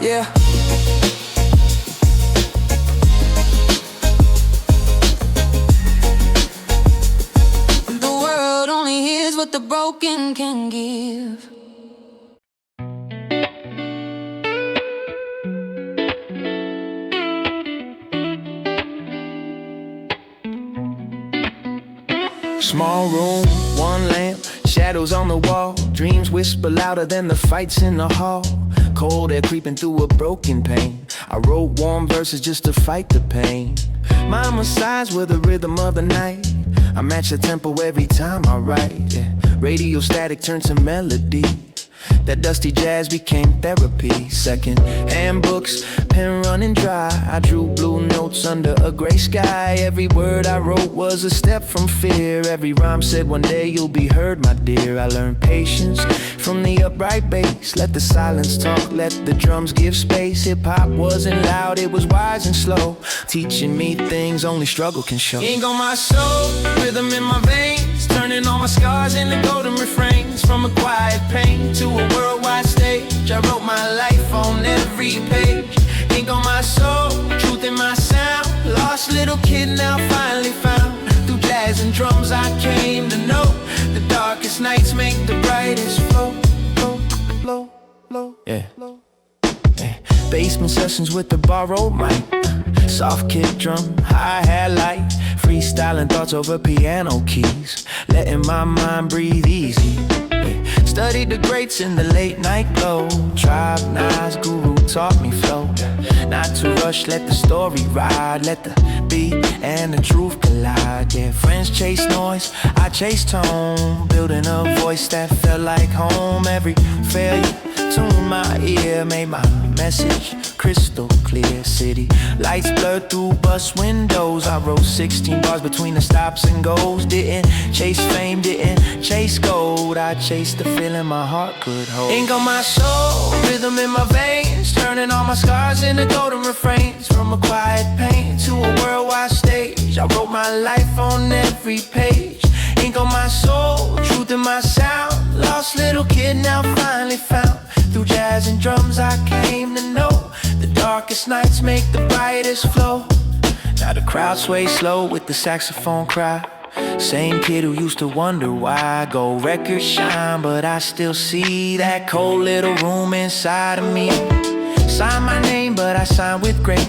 Yeah. The world only hears what the broken can give. Small room, one lamp, shadows on the wall. Dreams whisper louder than the fights in the hall. Cold air creeping through a broken pane. I wrote warm verses just to fight the pain. Mama sighs with the rhythm of the night. I match the tempo every time I write. Yeah. Radio static turned to melody. That dusty jazz became therapy. Second hand books, pen running dry. I drew blue notes under a gray sky. Every word I wrote was a step from fear. Every rhyme said one day you'll be heard, my dear. I learned patience from the upright bass. Let the silence talk, let the drums give space. Hip-hop wasn't loud, it was wise and slow, teaching me things only struggle can show. Ink on my soul, rhythm in my veins, turning all my scars into golden refrains. From a quiet pain to a worldwide stage, I wrote my life on every page. Ink on my soul, truth in my sound. Lost little kid now finally found. Through jazz and drums I came to know the darkest nights make the brightest flow. Flow, flow, Yeah. flow. Basement sessions with the borrowed mic. Soft kick drum, hi-hat light. Freestyling thoughts over piano keys. Letting my mind breathe easy. Studied the greats in the late night glow. Tribe, Nas, Guru taught me flow. Not to rush, let the story ride. Let the beat and the truth collide. Yeah, friends chase noise, I chase tone. Building a voice that felt like home. Every failure tuned my ear, made my message crystal clear. City lights blurred through bus windows. I wrote 16 bars between the stops and goes. Didn't chase fame, didn't chase gold. I chased the feeling my heart could hold. Ink on my soul, rhythm in my veins, turning all my scars into golden refrains. From a quiet pain to a worldwide stage, I wrote my life on every page. Ink on my soul, truth in my sound. Lost little kid now finally found. Through jazz and drums I came to know the darkest nights make the brightest flow. Now the crowd sways slow with the saxophone cry. Same kid who used to wonder why gold records shine, but I still see that cold little room inside of me. Sign my name, but I sign with grace.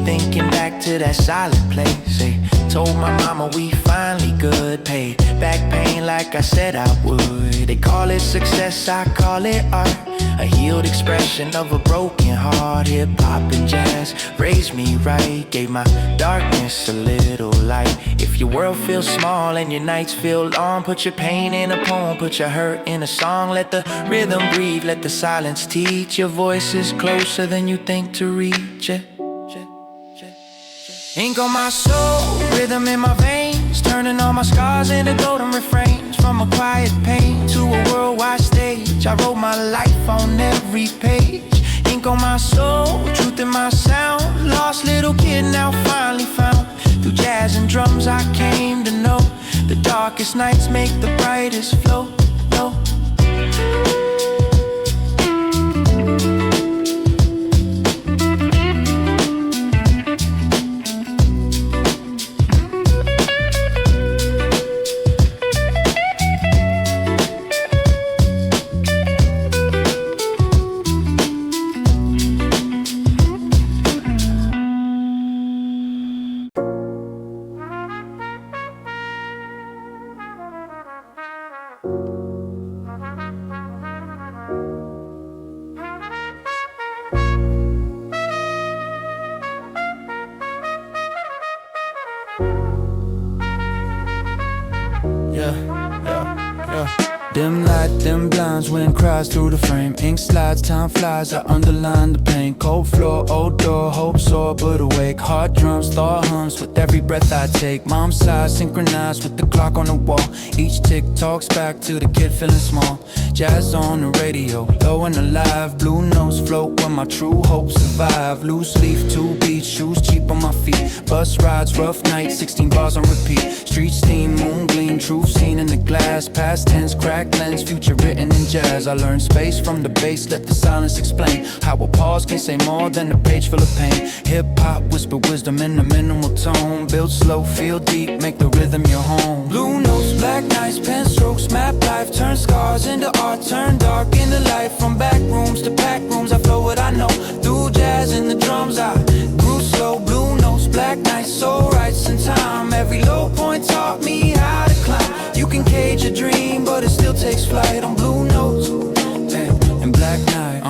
Thinking back to that silent place. They told my mama we finally good. Paid back pain like I said I would. They call it success, I call it art. A healed expression of a broken heart. Hip-hop and jazz raised me right. Gave my darkness a little light. If your world feels small and your nights feel long, put your pain in a poem, put your hurt in a song. Let the rhythm breathe, let the silence teach. Your voice is closer than you think to reach it. Ink on my soul, rhythm in my veins, turning all my scars into golden refrains. From a quiet pain to a worldwide stage, I wrote my life on every page. Ink on my soul, truth in my sound. Lost little kid now finally found. Through jazz and drums I came to know the darkest nights make the brightest flow. light them blinds, wind cries through the frame. Ink slides, time flies, I underline the pain. Cold floor, old door, hope soar but awake. Heart drums, thought hums with every breath I take. Mom sighs, synchronized with the clock on the wall. Each tick talks back to the kid feeling small. Jazz on the radio, low and alive. Blue notes float when my true hopes survive. Loose leaf, 2 beats, shoes cheap on my feet. Bus rides, rough nights, 16 bars on repeat. Street steam, moon gleam, truth seen in the glass. Past tense, cracked lens, future written in jazz. I learned space from the bass, let the silence explain how a pause can say more than a page full of pain. Hip-hop, whisper wisdom in a minimal tone. Build slow, feel deep, make the rhythm your home. Blue notes, black nights, pen strokes, map life. Turn scars into art, turn dark into life. From back rooms to pack rooms, I flow what I know. Through jazz and the drums, I grew slow. Blue notes, black nights, soul rights in time. Every low point taught me how to climb. You can cage a dream, but it still takes flight on blue notes and black night.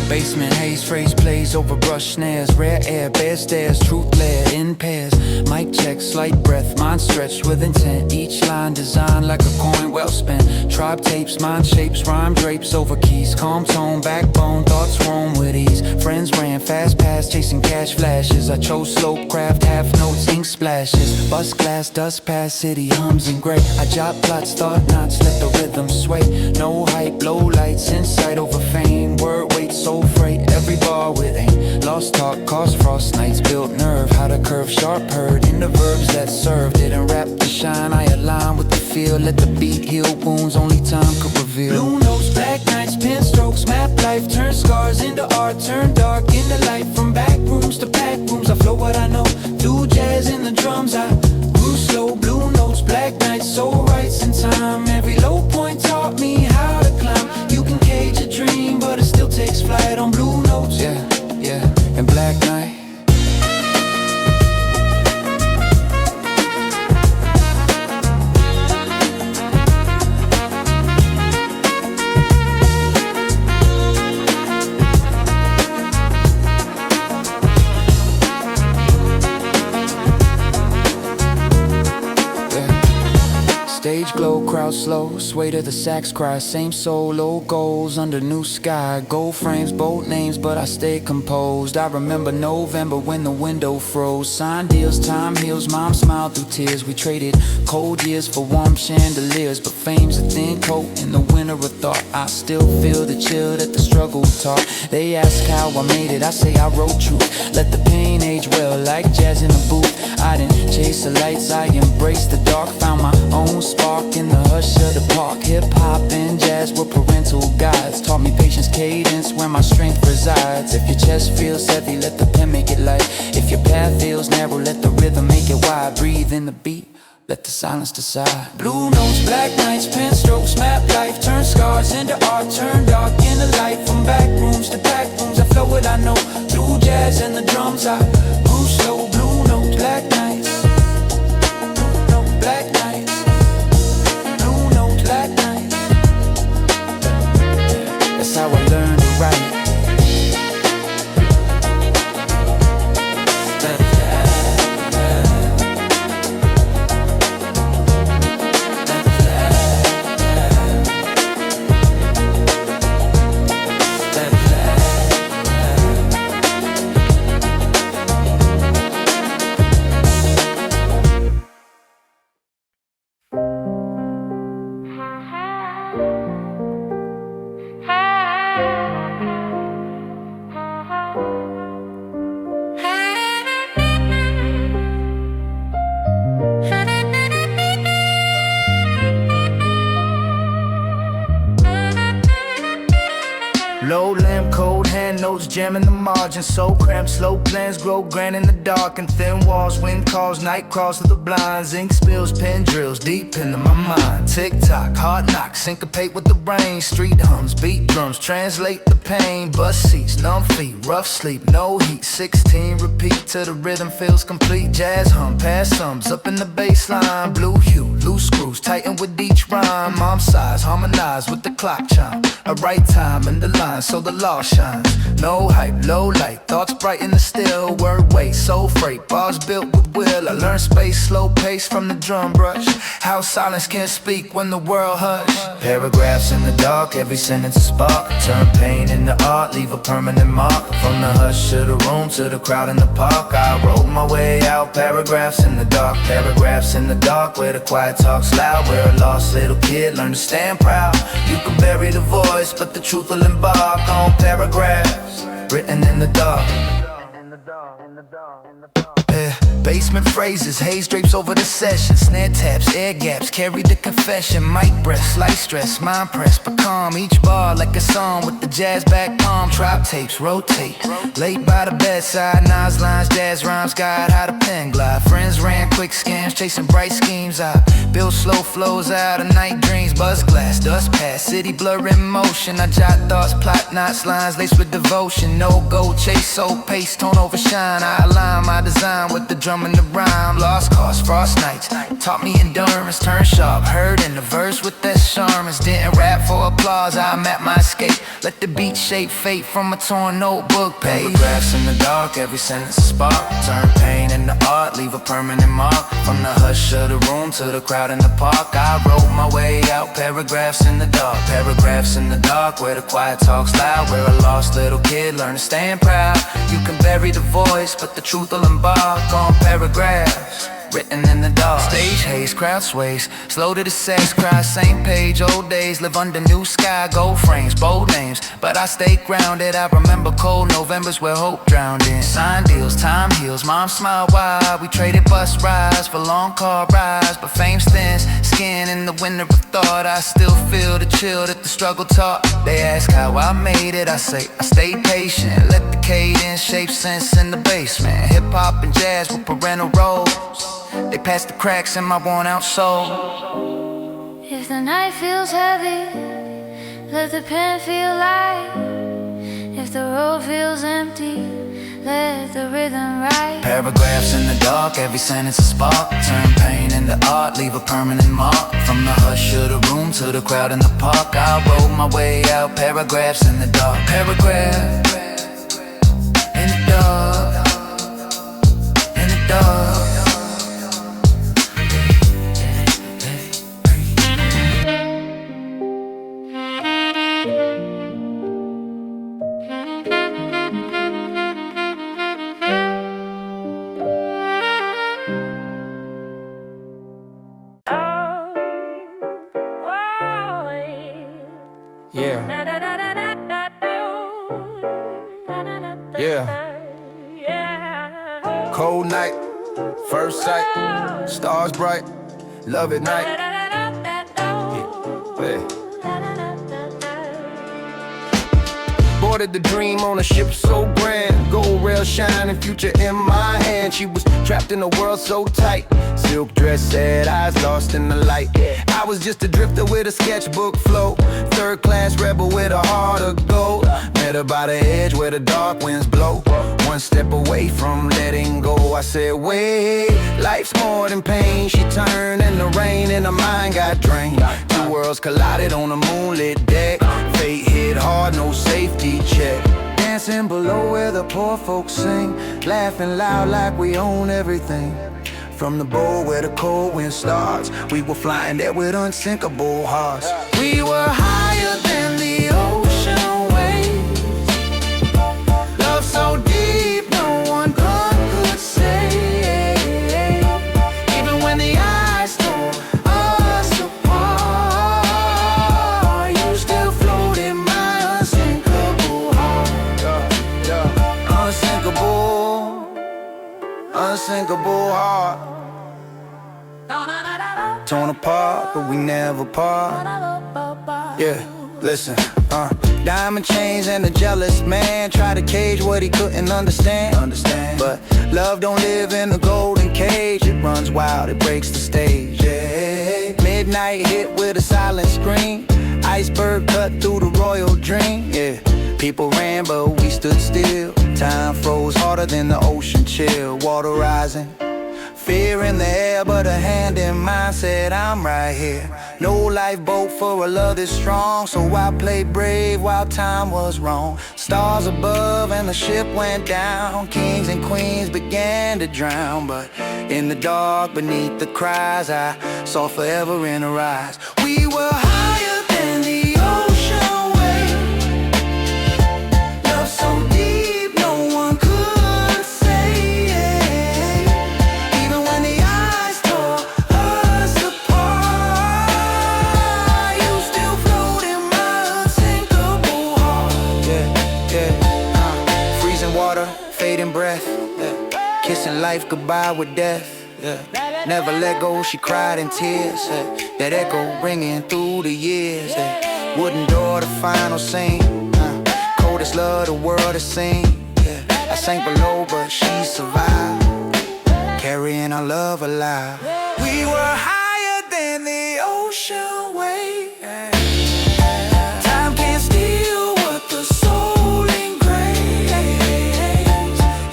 Basement haze, phrase plays over brush snares. Rare air, bare stairs, truth layered in pairs. Mic check, slight breath, mind stretched with intent. Each line designed like a coin well spent. Tribe tapes, mind shapes, rhyme drapes over keys. Calm tone, backbone, thoughts roam with ease. Friends ran fast past, chasing cash flashes. I chose slow craft, half notes, ink splashes. Bust glass, dust past, city hums and gray. I jot plots, thought knots, let the rhythm sway. No hype, low lights, insight over fame. Word weight, soul freight, every bar with aim. Lost talk, caused frost nights, built nerve. How to curve, sharp heard in the verbs that serve. Didn't rap to shine, I align with the feel. Let the beat heal wounds only time could reveal. Blue notes, black nights, pen strokes, map life. Turn scars into art, turn dark into light. From back rooms to pack rooms, I flow what I know. Through jazz and the drums, I grew slow. Blue notes, black nights, soul rights in time. Every low point taught me how to climb. You can cage a dream, but it still takes flight on blue notes, and black night. Stage glow, crowd slow, sway to the sax cry. Same solo goals under new sky. Gold frames, bold names, but I stay composed. I remember November when the window froze. Sign deals, time heals, mom smiled through tears. We traded cold years for warm chandeliers. But fame's a thin coat in the winter of thought. I still feel the chill that the struggle taught. They ask how I made it, I say I wrote truth. Let the pain age well like jazz in a booth. I didn't chase the lights, I embraced the dark. Found my own spark in the hush of the park. Hip-hop and jazz were parental guides. Taught me patience, cadence, where my strength resides. If your chest feels heavy, let the pen make it light. If your path feels narrow, let the rhythm make it wide. Breathe in the beat, let the silence decide. Blue notes, black nights, pen strokes, map life. Turn scars into art, turn dark into light. From back rooms to back rooms, I flow what I know. Through jazz and the drums, I grew slow. Blue notes, black nights, black nights, blue notes, black nights. That's how I learned to write. Low lamp, cold hand notes, jamming the margin. So cramped, slow plans grow grand in the dark. And thin walls, wind calls, night crawls through the blinds. Ink spills, pen drills deep into my mind. Tick tock, hard knocks, syncopate with the rain. Street hums, beat drums, translate the pain. Bus seats, numb feet, rough sleep, no heat. 16 repeat till the rhythm feels complete. Jazz hum, past sums, up in the bass line. Blue hue, Loose screws tighten with each rhyme. Mom sighs, harmonize with the clock chime. A right time in the line so the law shines. No hype, low light, thoughts bright in the still. Word weight, soul freight, bars built with will. I learn space, slow pace from the drum brush. How silence can speak when the world hush. Paragraphs in the dark, every sentence a spark. Turn pain into art, leave a permanent mark. From the hush to the room to the crowd in the park, I wrote my way out. Paragraphs in the dark, paragraphs in the dark, where the quiet talks loud, where a lost little kid learned to stand proud. You can bury the voice, but the truth will embark on paragraphs written in the dark. Basement phrases, haze drapes over the session. Snare taps, air gaps, carry the confession. Mic breath, slight stress, mind press, but calm. Each bar like a song with the jazz back palm. Drop tapes, rotate, late by the bedside. Nas lines, jazz rhymes, guide how the pen glide. Friends ran quick scams, chasing bright schemes. I build slow flows out of night dreams. Buzz glass, dust pass, city blur in motion. I jot thoughts, plot knots, lines laced with devotion. No go chase, so pace, tone overshine. I align my design with the drum and the rhyme. Lost cause, frost nights taught me endurance. Turn sharp, heard in the verse with that charmers. Didn't rap for applause, I'm at my escape. Let the beat shape fate from a torn notebook page. Paragraphs in the dark, every sentence a spark. Turn pain into art, leave a permanent mark. From the hush of the room to the crowd in the park, I wrote my way out. Paragraphs in the dark, paragraphs in the dark, where the quiet talks loud, where a lost little kid learned to stand proud. You can bury the voice, but the truth will embark on paragraphs written in the dark. Stage haze, crowd sways, slow to the sex cry. Same page, old days, live under new sky. Gold frames, bold names, but I stay grounded. I remember cold Novembers where hope drowned in. Sign deals, time heals, mom smile wide. We traded bus rides for long car rides, but fame thins skin in the winter of thought. I still feel the chill that the struggle taught. They ask how I made it, I say I stayed patient. Let the cadence shape sense in the basement. Hip hop and jazz with parental roles. They pass the cracks in my worn out soul. If the night feels heavy, let the pen feel light. If the road feels empty, let the rhythm ride. Paragraphs in the dark, every sentence a spark. Turn pain into art, leave a permanent mark. From the hush of the room to the crowd in the park, I wrote my way out. Paragraphs in the dark, paragraphs in the dark, in the dark. Cold night, first sight, stars bright, love at night. Boarded the dream on a ship so grand, gold rail shining, future in my hand. She was trapped in a world so tight, silk dress, sad eyes lost in the light. I was just a drifter with a sketchbook flow, third class rebel with a heart of gold. Met her by the edge where the dark winds blow, one step away from letting go. I said wait, life's more than pain. She turned in the rain and her mind got drained. Two worlds collided on a moonlit deck, fate hit hard, no safety check. Dancing below where the poor folks sing, laughing loud like we own everything. From the bowl where the cold wind starts, we were flying there with unsinkable hearts. We were higher than the ocean waves, love so deep no one could say. Even when the ice tore us apart, you still float in my unsinkable heart. Unsinkable heart. Torn apart, but we never part. Yeah, listen, diamond chains and a jealous man try to cage what he couldn't understand. But love don't live in a golden cage. It runs wild, it breaks the stage. Yeah. Midnight hit with a silent scream, iceberg cut through the royal dream. Yeah, people ran but we stood still. Time froze harder than the ocean chill. Water rising, Fear in the air, but a hand in mine said I'm right here. No lifeboat for a love this strong, so I played brave while time was wrong. Stars above and the ship went down. Kings and queens began to drown, but in the dark beneath the cries, I saw forever in her eyes. We were higher than the ocean wave. Love so deep, no one could say it. Even when the eyes tore us apart, you still float in my unsinkable heart. Freezing water, fading breath, kissing life goodbye with death. Never let go, she cried in tears. That echo ringing through the years. Wooden door, the final scene. Coldest love the world has seen. I sank below, but she survived, carrying our love alive. We were higher than the ocean wave. Time can't steal what the soul engraves.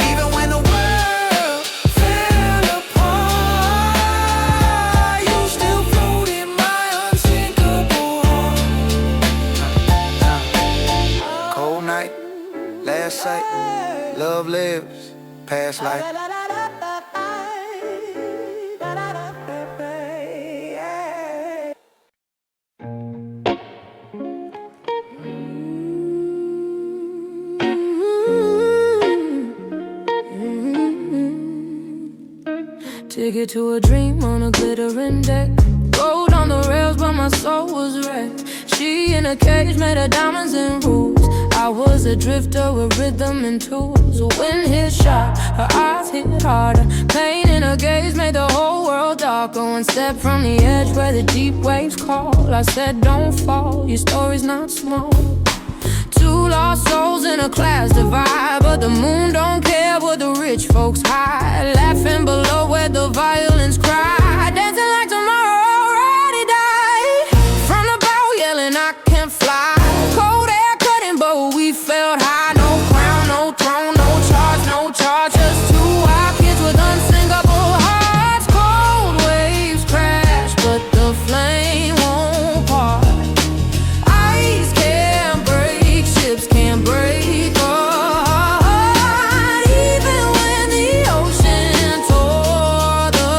Even when the world fell apart, you still float in my unsinkable heart. Cold night, last sight, love lives, past life. Ticket to a dream on a glittering deck. Rode on the rails, but my soul was wrecked. She in a cage made of diamonds and rules. I was a drifter with rhythm and tools. Wind hit sharp, her eyes hit harder. Pain in her gaze made the whole world darker. One step from the edge where the deep waves call. I said don't fall, your story's not small. Two lost souls in a class divide, but the moon don't care what the rich folks hide. Laughing below where the violins cry, dancing like tomorrow already died. From the bow yelling I can't fly. Cold air cutting but we felt high. No crown, no throne, no charge, just two wild kids with unsinkable hearts. Cold waves crash but the flame won't part. Ice can't break, ships can't break a heart. Even when the ocean tore the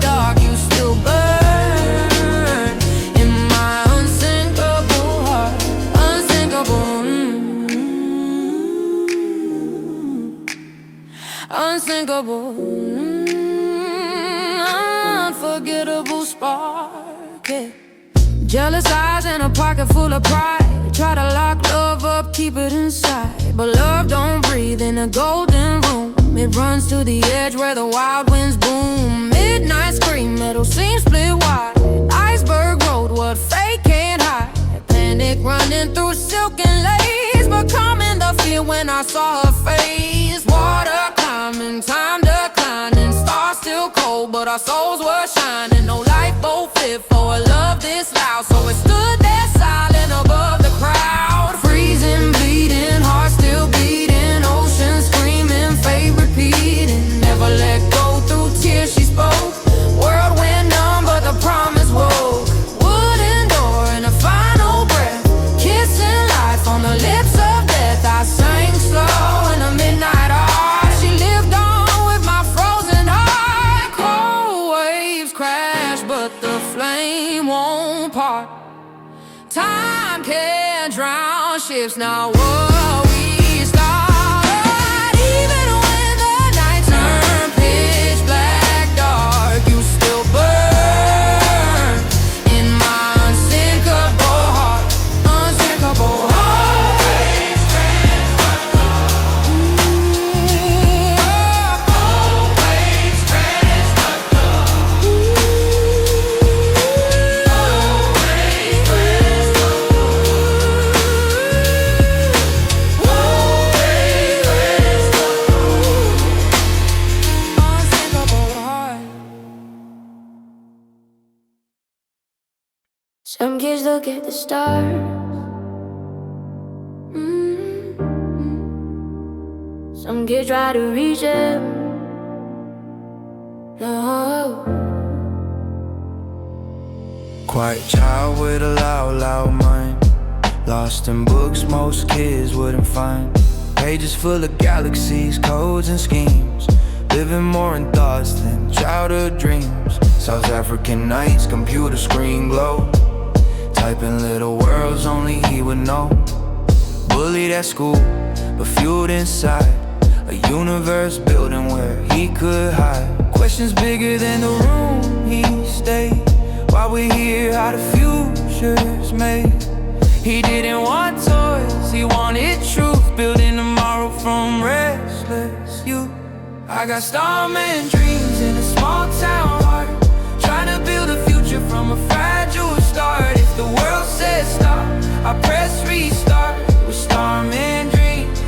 dark, you still burn in my unsinkable heart. Unsinkable, unsinkable, unforgettable spark, yeah. Jealous eyes and a pocket full of pride. Try to lock love up, keep it inside. But love don't breathe in a golden room. It runs to the edge where the wild winds boom. Midnight scream, metal seams split wide. Iceberg road, what fate can't hide. Panic running through silken lace. Becoming the fear when I saw her face. Water climbing, time declining. Stars still cold, but our souls were shining. No lifeboat fit for a love this loud, so it stood there silent above the crowd. Freezing, bleeding, heart still beating. Ocean screaming, fate repeating. Never let go through tears she spoke. World went numb, but the promise woke. Wooden door and a final breath. Kissing life on the lips of death. I sang slow in the midnight art. She lived on with my frozen heart. Cold waves crash, but the flame won't part. Time can't drown ships, now what we start. Even when the night turn pitch black dark, you still burn in my unsinkable heart. Unsinkable heart. Some kids look at the stars. Some kids try to reach them. No. Quiet child with a loud mind. Lost in books most kids wouldn't find. Pages full of galaxies, codes and schemes. Living more in thoughts than childhood dreams. South African nights, computer screen glow. Typing little worlds only he would know. Bullied at school, but fueled inside. A universe building where he could hide. Questions bigger than the room he stayed. Why we're here, how the future's made. He didn't want toys, he wanted truth. Building tomorrow from restless youth. I got starman dreams in a small town heart. Trying to build a future from a fragile start. If the world says stop, I press restart. With starman dreams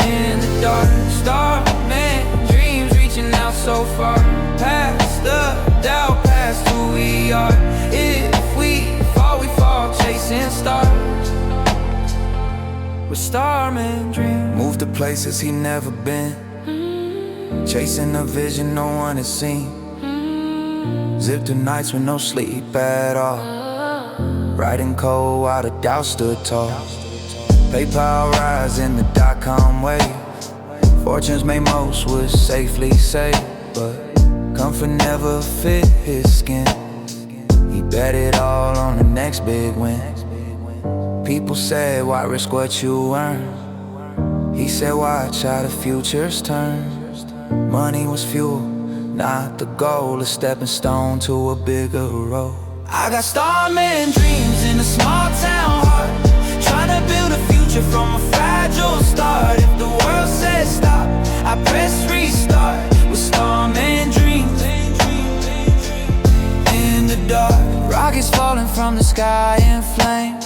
in the dark. Starman dreams reaching out so far. Past the doubt, past who we are. If we fall chasing stars. With starman dreams. Move to places he never been. Chasing a vision no one has seen. Zip through nights with no sleep at all. Riding cold while the doubt stood tall. PayPal rise in the dot-com wave. Fortunes made most was safely saved. But comfort never fit his skin. He bet it all on the next big win. People said, why risk what you earn? He said, watch how the futures turn. Money was fuel, not the goal. A stepping stone to a bigger road. I got starman dreams in a small town heart. Trying to build a future from a fragile start. If the world says stop, I press restart. With starman dreams in the dark. Rockets falling from the sky in flame.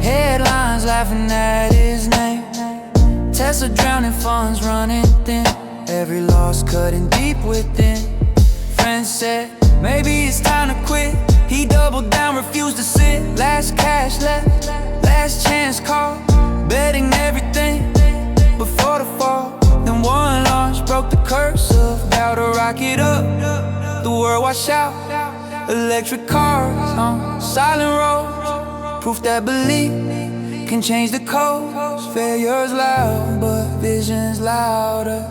Headlines laughing at his name. Tesla drowning, funds running thin. Every loss cutting deep within. Friends said, maybe it's time to quit. He doubled down, refused to sit. Last cash left, last chance call. Betting everything before the fall. Then one launch broke the curse of about to rocket up. The world washed out. Electric cars on silent roads. Proof that belief can change the codes. Failure's loud, but vision's louder.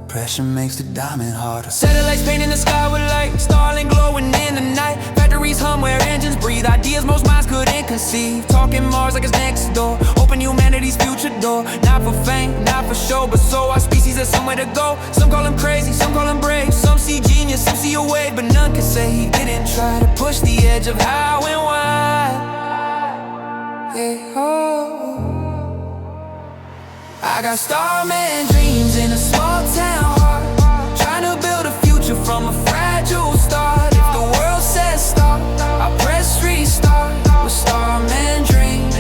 Pressure makes the diamond harder. Satellites painting the sky with light. Starling glowing in the night. Factories hum where engines breathe. Ideas most minds couldn't conceive. Talking Mars like it's next door. Open humanity's future door. Not for fame, not for show, but so our species has somewhere to go. Some call him crazy, some call him brave. Some see genius, some see a way. But none can say he didn't try to push the edge of how and why. Yeah, oh. I got starman dreams in a small town heart. Trying to build a future from a fragile start. If the world says stop, I press restart. With starman dreams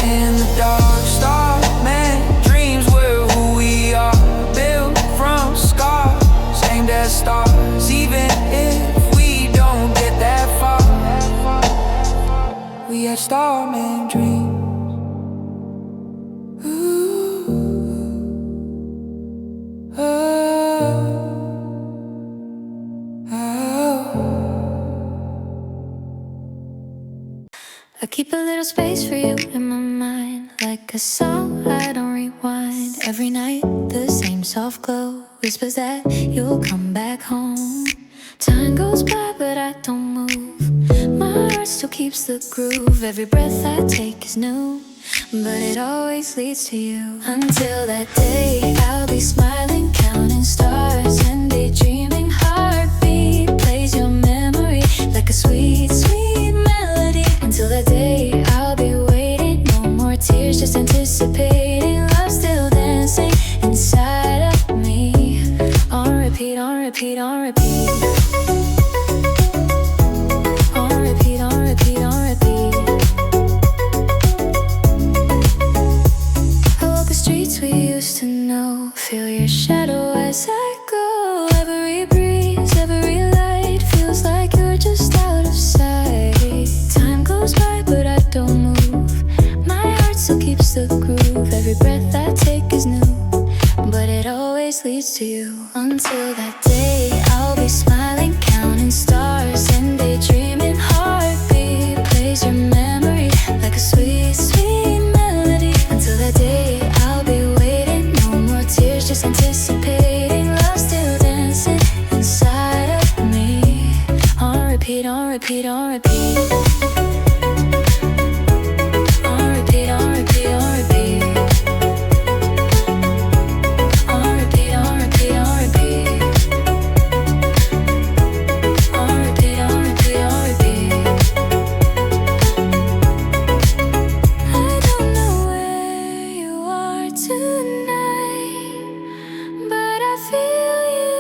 in the dark. Starman dreams, we're who we are. Built from scars, aimed at stars. Even if we don't get that far, we had starman dreams. I keep a little space for you in my mind. Like a song I don't rewind. Every night the same soft glow whispers that you'll come back home. Time goes by but I don't move. My heart still keeps the groove. Every breath I take is new, but it always leads to you. Until that day I'll be smiling, counting stars and daydreaming. Heartbeat plays your memory like a sweet, sweet melody. Until that day I'll be waiting. No more tears, just anticipating. Love still dancing inside of me. On repeat, on repeat, on repeat. On repeat, on repeat, on repeat. I walk the streets we used to know. Feel your shadow as I go. Every breeze, every light feels like you're just out of sight. Time goes by but I don't move. My heart still keeps the groove. Every breath I take is new, but it always leads Until that day, I'll be smiling, counting stars and daydreaming. Heartbeat plays your memory like a sweet, sweet melody. Until that day, I'll be waiting. No more tears, just anticipating. Love still dancing inside of me. On repeat, on repeat, on repeat. On repeat, on repeat, on repeat. On repeat, on repeat, on repeat. On repeat, on repeat, on repeat. I don't know where you are tonight, but I feel you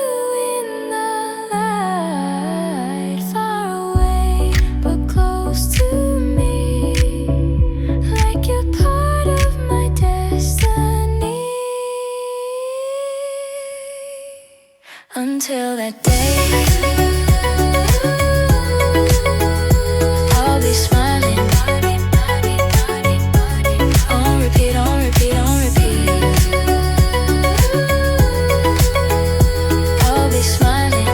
in the light. Far away, but close to me, like you're part of my destiny. Until that day, I'll be smiling. On repeat, on repeat, on repeat. I'll be smiling.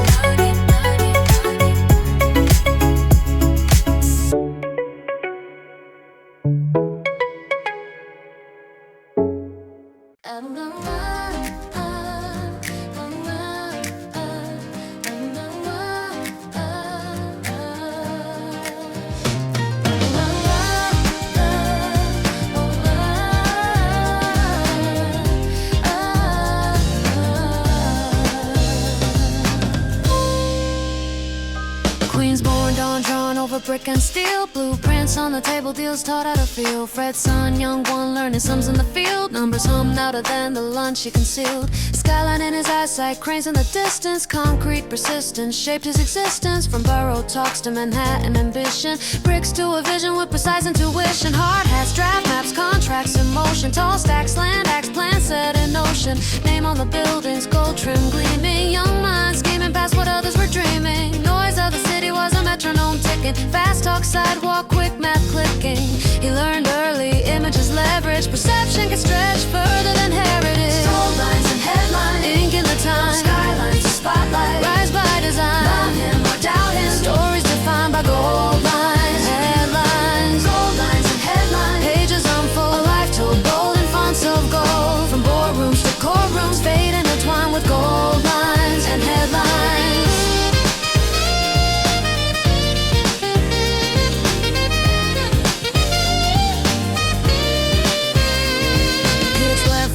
Queens born, dawn drawn over brick and steel. Blueprints on the table, deals taught how to feel. Fred's son, young one, learning sums in the field. Numbers hummed louder than the lunch he concealed. Skyline in his eyesight, cranes in the distance. Concrete persistence shaped his existence. From borough talks to Manhattan ambition. Bricks to a vision with precise intuition. Hard hats, draft maps, contracts in motion. Tall stacks, land acts, plans set in ocean. Name on the buildings, gold trim gleaming. Young minds scheming past what others were dreaming. Noise of the city was a metronome ticking. Fast talk, sidewalk, quick math clicking. He learned early, images leverage. Perception can stretch further than heritage. Gold lines and headlines, ink in the time. Skylines, the spotlight, rise by design. Love him or doubt him, stories defined by gold lines, headlines. Gold lines and headlines, pages unfold. A life told bold in fonts of gold. From boardrooms to courtrooms, fade intertwined with gold lines and headlines.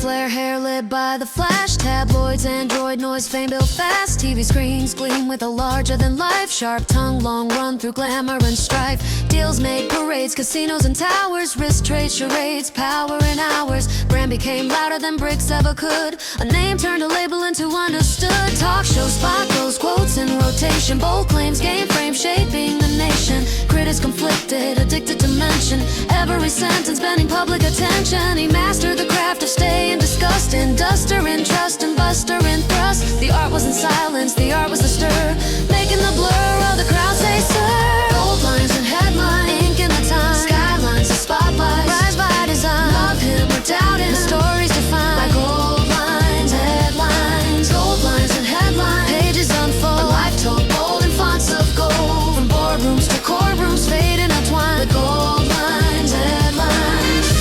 Flare hair lit by the flash. Tabloids, android noise, fame built fast. TV screens gleam with a larger than life. Sharp tongue, long run through glamour and strife. Deals made, parades, casinos and towers. Risk trade, charades, power in hours. Brand became louder than bricks ever could. A name turned a label into understood. Talk shows, spot goes, quotes in rotation. Bold claims, game frame, shaping the nation. Critics conflicted, addicted to mention. Every sentence bending public attention. He mastered the craft of staying disgust. Duster in trust and buster in thrust. The art wasn't silence, the art was a stir. Making the blur of the crowd say sir. Gold lines and headlines, ink in the time. Skylines and spotlights, rise by design. Love him or doubt him, stories defined by gold lines, headlines. Gold lines and headlines, pages unfold. A life told bold in fonts of gold. From boardrooms to courtrooms, fade intertwined with gold lines, headlines.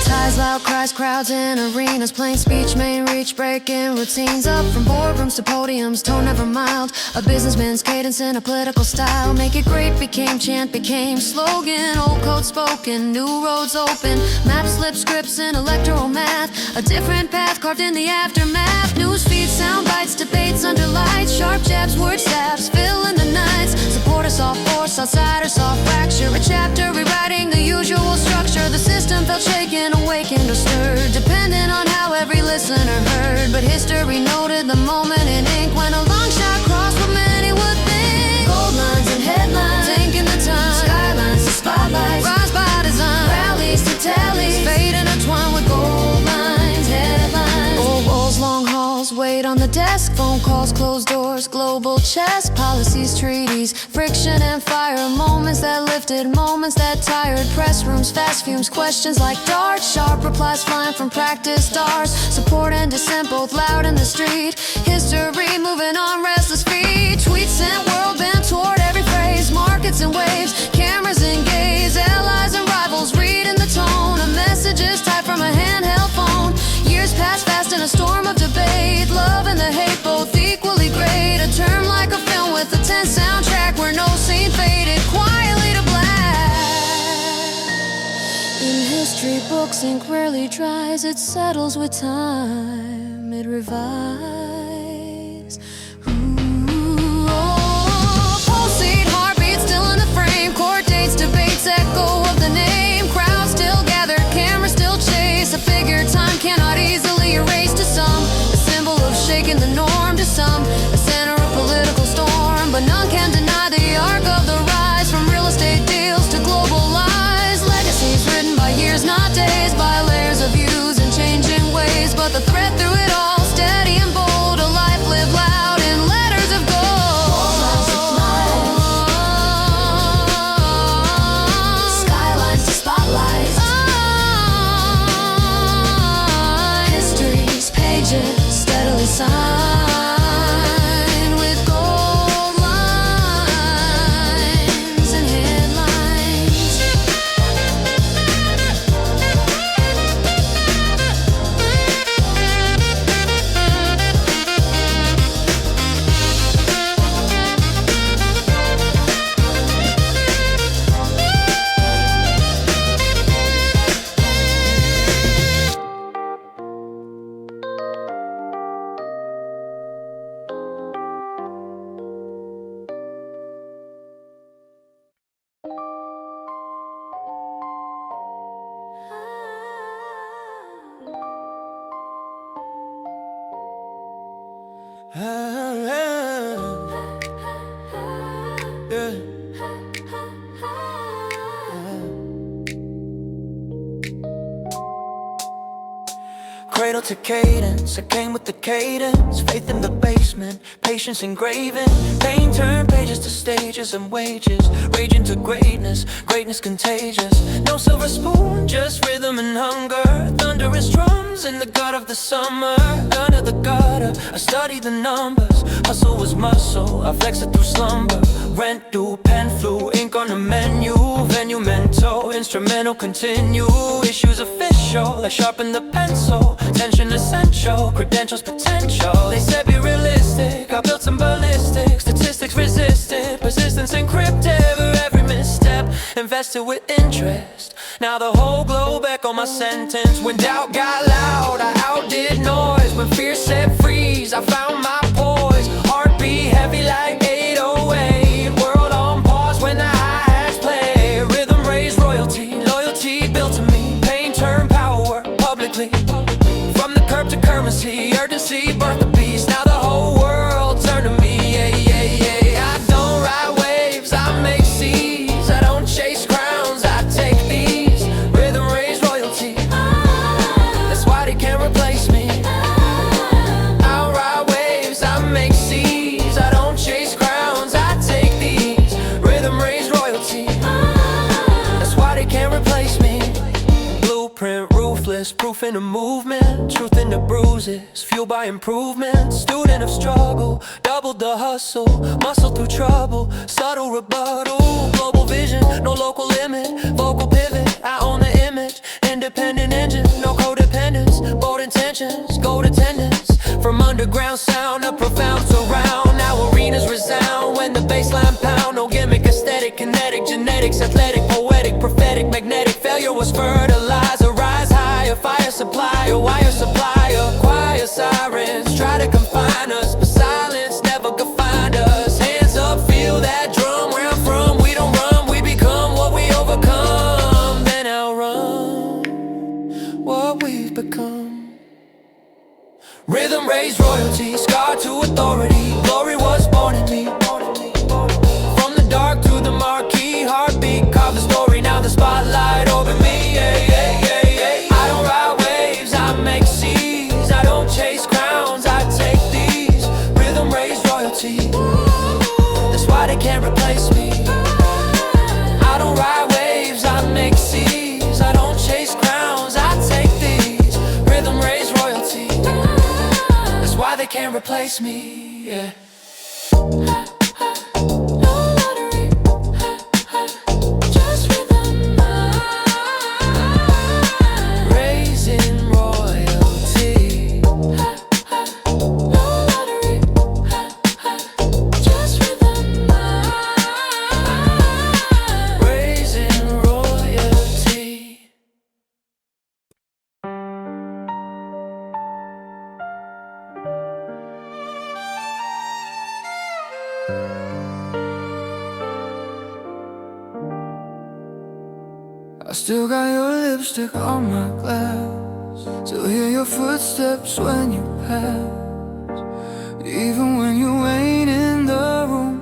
Ties, loud cries, crowds in arenas. Plain speech, main reach, breaking routines. Up from boardrooms to podiums, tone never mild. A businessman's cadence in a political style. Make it great became chant, became slogan. Old code spoken, new roads open. Map slip scripts in electoral math. A different path carved in the aftermath. News feeds, sound bites, debates under lights. Sharp jabs, word stabs, fill in the nights. Supporters saw force, outsiders saw fracture. A chapter rewriting the usual structure. The system felt shaken, awakened or stirred, depending on how every listener heard. But history noted the moment in ink when a long shot crossed what many would think. Gold lines and headlines, ink in the time. Skylines to spotlights, rise by design. Rallies to tallies, fade intertwined with gold lines, headlines. Old walls, long halls, wait on the desk, phone calls, closed doors, global chess, policies, treaties, friction and fire, moments that lifted, moments that tired, press rooms, fast fumes, questions like darts, sharp replies flying from practice stars, support and dissent both loud in the street, history moving on restless feet, tweets sent, world bent toward every phrase, markets and waves, cameras and gaze, allies and rivals reading the tone, a message is typed from a handheld phone, years pass fast in a storm of debate, love and the hate both equally great, a term like a film with a tense soundtrack where no scene faded quietly to black. In history books ink rarely dries, it settles with time, it revives. Ooh, oh, pulsate heartbeat still in the frame, court dates, debates, echo of the name, crowds still gather, cameras still chase, a figure time cannot easily erase to some, a symbol of shaking the norm to some, a center of political storm, but none can deny the arc of the rise, from real estate deals to global lies, legacies written by years not days, by layers of views and changing ways, but the thread through it all steady and bold, a life lived loud in letters of gold, skylines to spotlights, history's pages steadily signed with gold lines and headlines. Cradle to cadence, I came with the cadence, faith in the basement, patience engraving, pain turned pages to stages and wages, raging to greatness, greatness contagious, no silver spoon, just rhythm and hunger, thunderous drums in the gut of the summer, under the gutter, I studied the numbers, hustle was muscle, I flexed it through slumber, rent due, pen flew, ink on the menu, venue mental, instrumental continue, issues official, I sharpen the pencil, tension essential, credentials potential, they said be realistic, I built some ballistic, statistics resisted, persistence encrypted, for every misstep, invested with interest, now the whole globe echo my sentence, when doubt got loud, I outdid noise, when fear said freeze, I found my poise, heartbeat heavy like 808, world on pause when the hi-hats play, rhythm raised royalty, loyalty built to me, pain turned power publicly, from the curb to currency, urgency birth the beast, now the whole world turned to me, yeah, yeah, yeah, I don't ride waves, I make seas, I don't chase crowns, I take these, rhythm raised royalty, that's why they can't replace me, I ride waves, I make seas, I don't chase crowns, I take these, rhythm raised royalty, that's why they can't replace me, blueprint ruthless, proof in the movement, truth in the bruises, fueled by improvement, student of struggle, doubled the hustle, muscle through trouble, subtle rebuttal, global vision, no local limit, vocal pivot, I own the image, independent engine, no codependence, bold intentions, gold attendance, from underground sound to profound surround, now arenas resound when the bassline pound, no gimmick, aesthetic, kinetic, genetics, athletic, poetic, prophetic, magnetic, failure was fertilizer, rise higher, fire supply, a wire supplier, choir sirens, try to confine us, but silence never could find us, hands up, feel that drum, where I'm from, we don't run, we become what we overcome, then outrun what we've become, rhythm raised royalty, scar to authority, glory was born in me, from the dark to the marquee, heartbeat, carve the story, now the spotlight over me, yeah, yeah, yeah, yeah. I don't ride waves, I make they can't replace me. I don't ride waves, I make seas. I don't chase crowns, I take these. Rhythm raise royalty, that's why they can't replace me, yeah. I still got your lipstick on my glass, still hear your footsteps when you pass. Even when you ain't in the room,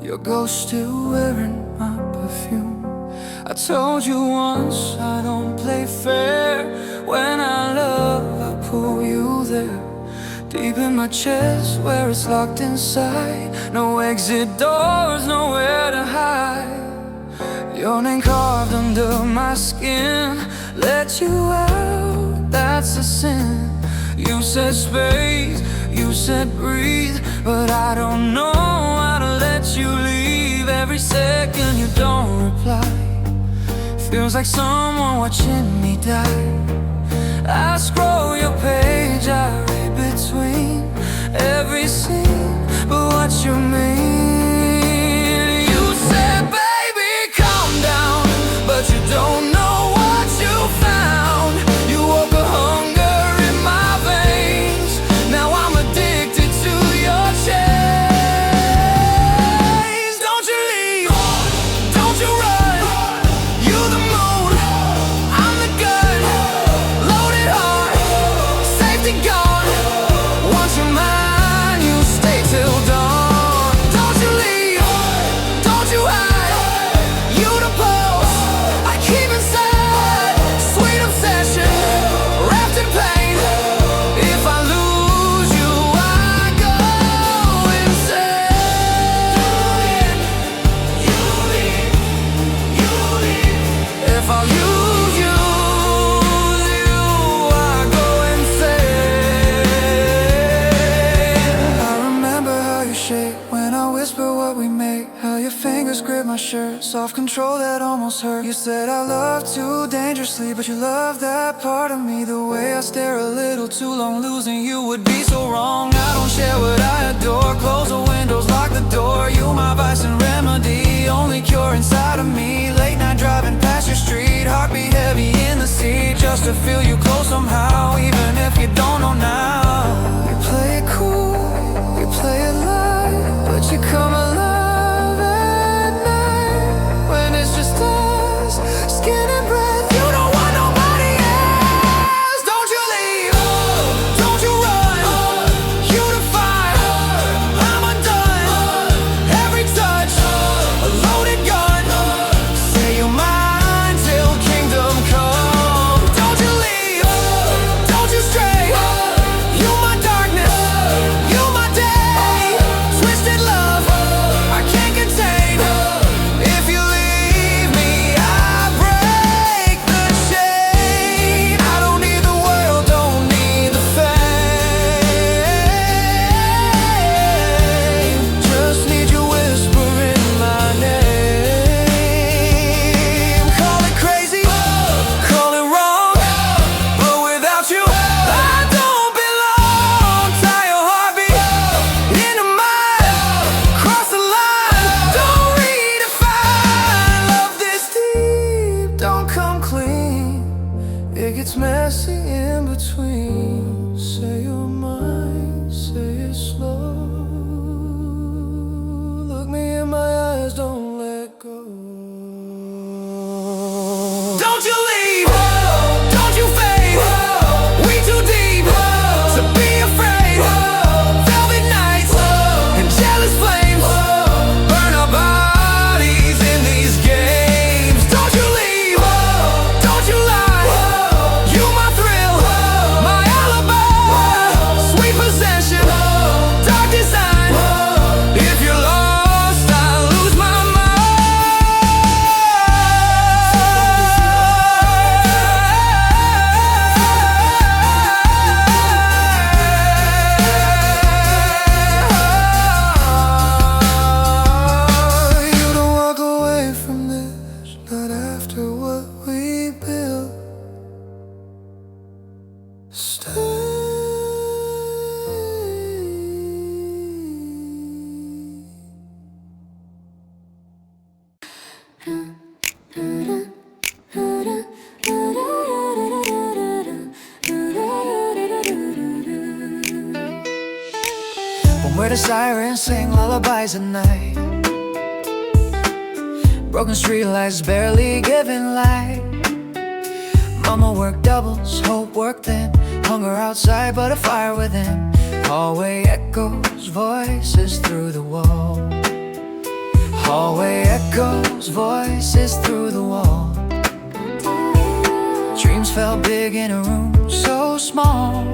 your ghost still wearing my perfume. I told you once I don't play fair. When I love, I pull you there, deep in my chest where it's locked inside. No exit doors, nowhere to hide. Your name carved under my skin. Let you out, that's a sin. You said space, you said breathe, but I don't know how to let you leave. Every second you don't reply feels like someone watching me die. I scroll your page, I read between every scene, but what you mean? You said but you don't know what you found. You woke a hunger in my veins. Now I'm addicted to your chase. Don't you leave, don't you run. You the moon, I'm the gun. Loaded hard, safety gone. Once you're mine, you stay till dawn. Don't you leave, don't you hide. You the pulse keep inside, sweet obsession, wrapped in pain. If I lose you, I go insane. You leave. If I lose you, I go insane. I remember how you shake when I whisper what we make. How your fingers grip my shirt, soft control that almost hurt. You said I love too dangerously, but you love that part of me. The way I stare a little too long, losing you would be so wrong. I don't share what I adore, close the windows, lock the door. You my vice and remedy, only cure inside of me. Late night driving past your street, heartbeat heavy in the seat, just to feel you close somehow, even if you don't know now. You play it cool, you play it light, but you come alive it's just us, skin and breath. You don't want nobody else. Don't you leave, don't you run. You defy, I'm undone. Every touch, a loaded gun. Say you're mine till kingdom come. Don't you leave, don't you stray. You my darkness, you my day. Twisted love. where the sirens sing lullabies at night. Broken streetlights barely giving light. Mama worked doubles, hope worked thin. Hunger outside but a fire within. Hallway echoes, voices through the wall. Hallway echoes, voices through the wall. Dreams felt big in a room so small.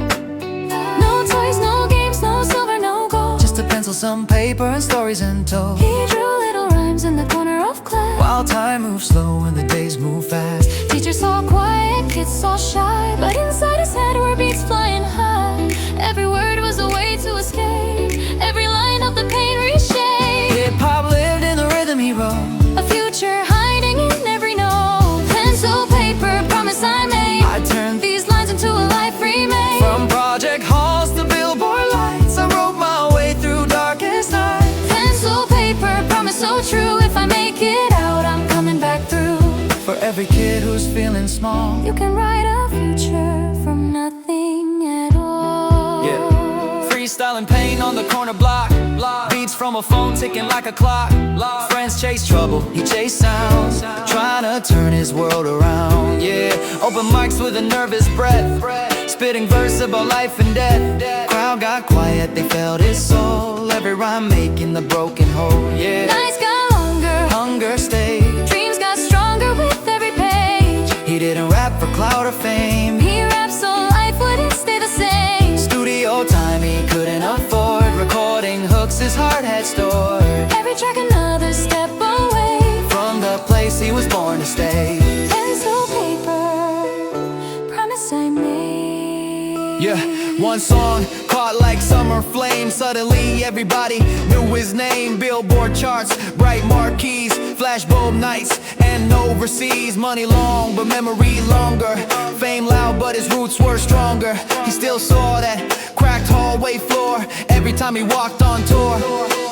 No toys, no games, no silver, no gold. Just a pencil, some paper, and stories untold. He drew little rhymes in the corner of class. While time moves slow and the days move fast. Teachers all quiet, kids all shy, but inside his head were beats flying high. Every word was a way to escape. Every line of the pain reshaped. Hip-hop lived in the rhythm he wrote. A future hiding in every note. Pencil, paper, promise I made. I turned these lines into a life remade. from project halls to billboard lights. I wrote my way through darkest nights. Pencil, paper, promise so true. If I make it out, I'm coming back through. For every kid who's feeling small, You can write a future from nothing at all. yeah. Freestyling pain on the corner block. Beats from a phone ticking like a clock. Friends chase trouble, he chase sounds. Trying to turn his world around, yeah. Open mics with a nervous breath. Spitting verse about life and death. Crowd got quiet, they felt his soul. Every rhyme making the broken whole, yeah. Nights got longer, Hunger stayed. dreams got stronger with every page. He didn't rap for clout or fame. He raps so life wouldn't stay the same. Studio time he couldn't afford. Recording hooks his heart had stored. Every track another step away. From the place he was born to stay. Pencil, paper, promise I made. Yeah, one song caught like summer flame. Suddenly everybody knew his name. Billboard charts, bright marquees, flashbulb nights, and overseas. Money long, but memory longer. Fame loud, but his roots were stronger. He still saw that cracked hallway floor every time he walked on tour.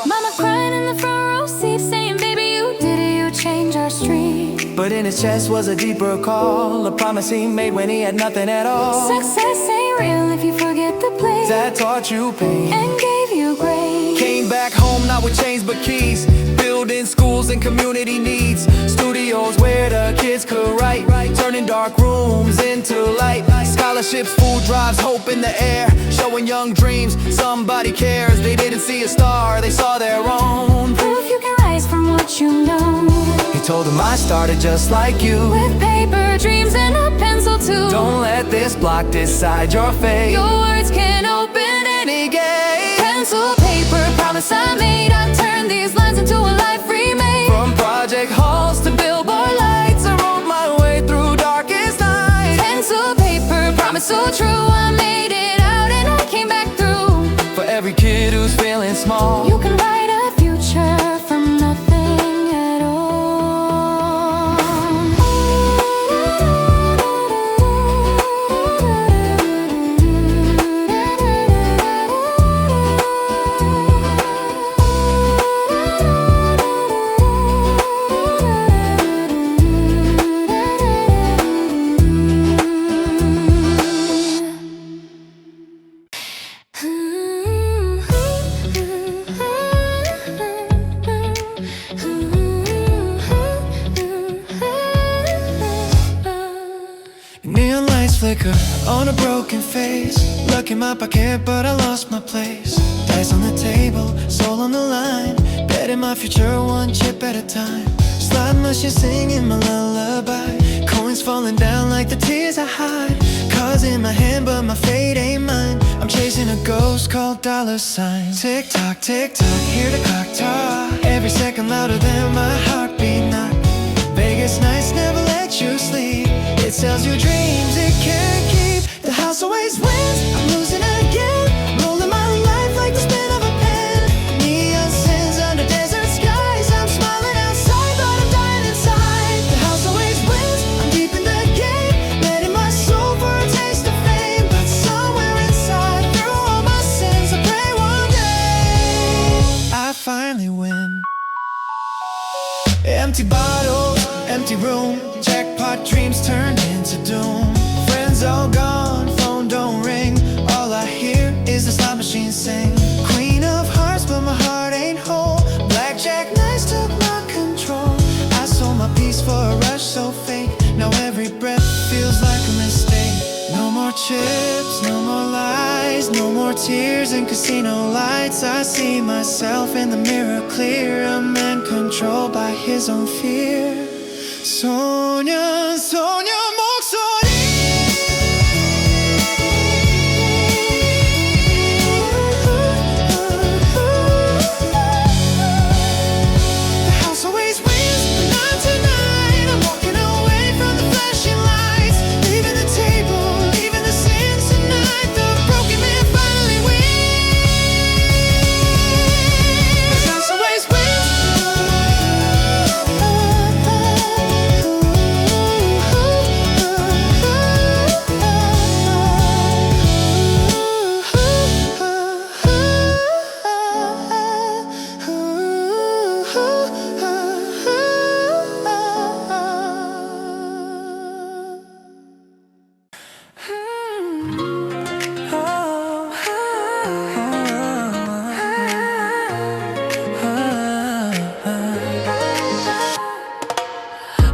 Mama crying in the front row seat, saying, baby, you did it, you changed our street. But in his chest was a deeper call, a promise he made when he had nothing at all. Success ain't real if you forget the place That taught you pain. and gave you grace. Came back home not with chains but keys. Building schools and community needs. Studios where the kids could write. Turning dark rooms into light. Scholarships, food drives, hope in the air. Showing young dreams, somebody cares. They didn't see a star, they saw their own. Proof you can rise from what you know. He told them I started just like you. With paper, dreams, and a pencil too. Don't let this block decide your fate. Your words can open any gate. Pencil, paper, promise I made. I turned these lines into a life remade. From project halls to billboard lights, I wrote my way through darkest nights. Pencil, paper, promise so true. I made it out and I came back through. For every kid who's feeling small, You can write a future from nothing at all. neon lights flicker on a broken face. Look in my pocket but I lost my place. Dice on the table, soul on the line. Betting my future one chip at a time. Slot machine singing my lullaby. Coins falling down like the tears I hide. Cards in my hand but my fate ain't mine. I'm chasing a ghost called dollar signs. Tick tock, hear the clock talk. Every second louder than my heartbeat knock. Vegas nights never let you sleep. It sells you dreams it can't keep. The house always wins, I'm losing again. Rolling my life like the spin of a pen. Neon sins under desert skies. I'm smiling outside but I'm dying inside. The house always wins, I'm deep in the game. Letting my soul for a taste of fame. But somewhere inside, through all my sins, I pray one day I finally win. Empty bottles, empty room. Jackpot dreams turned into doom. Friends all gone, phone don't ring. All I hear is the slot machine sing. Queen of hearts chips, no more lies, no more tears and casino lights. I see myself in the mirror clear. A man controlled by his own fear. 소년 소년 목소리.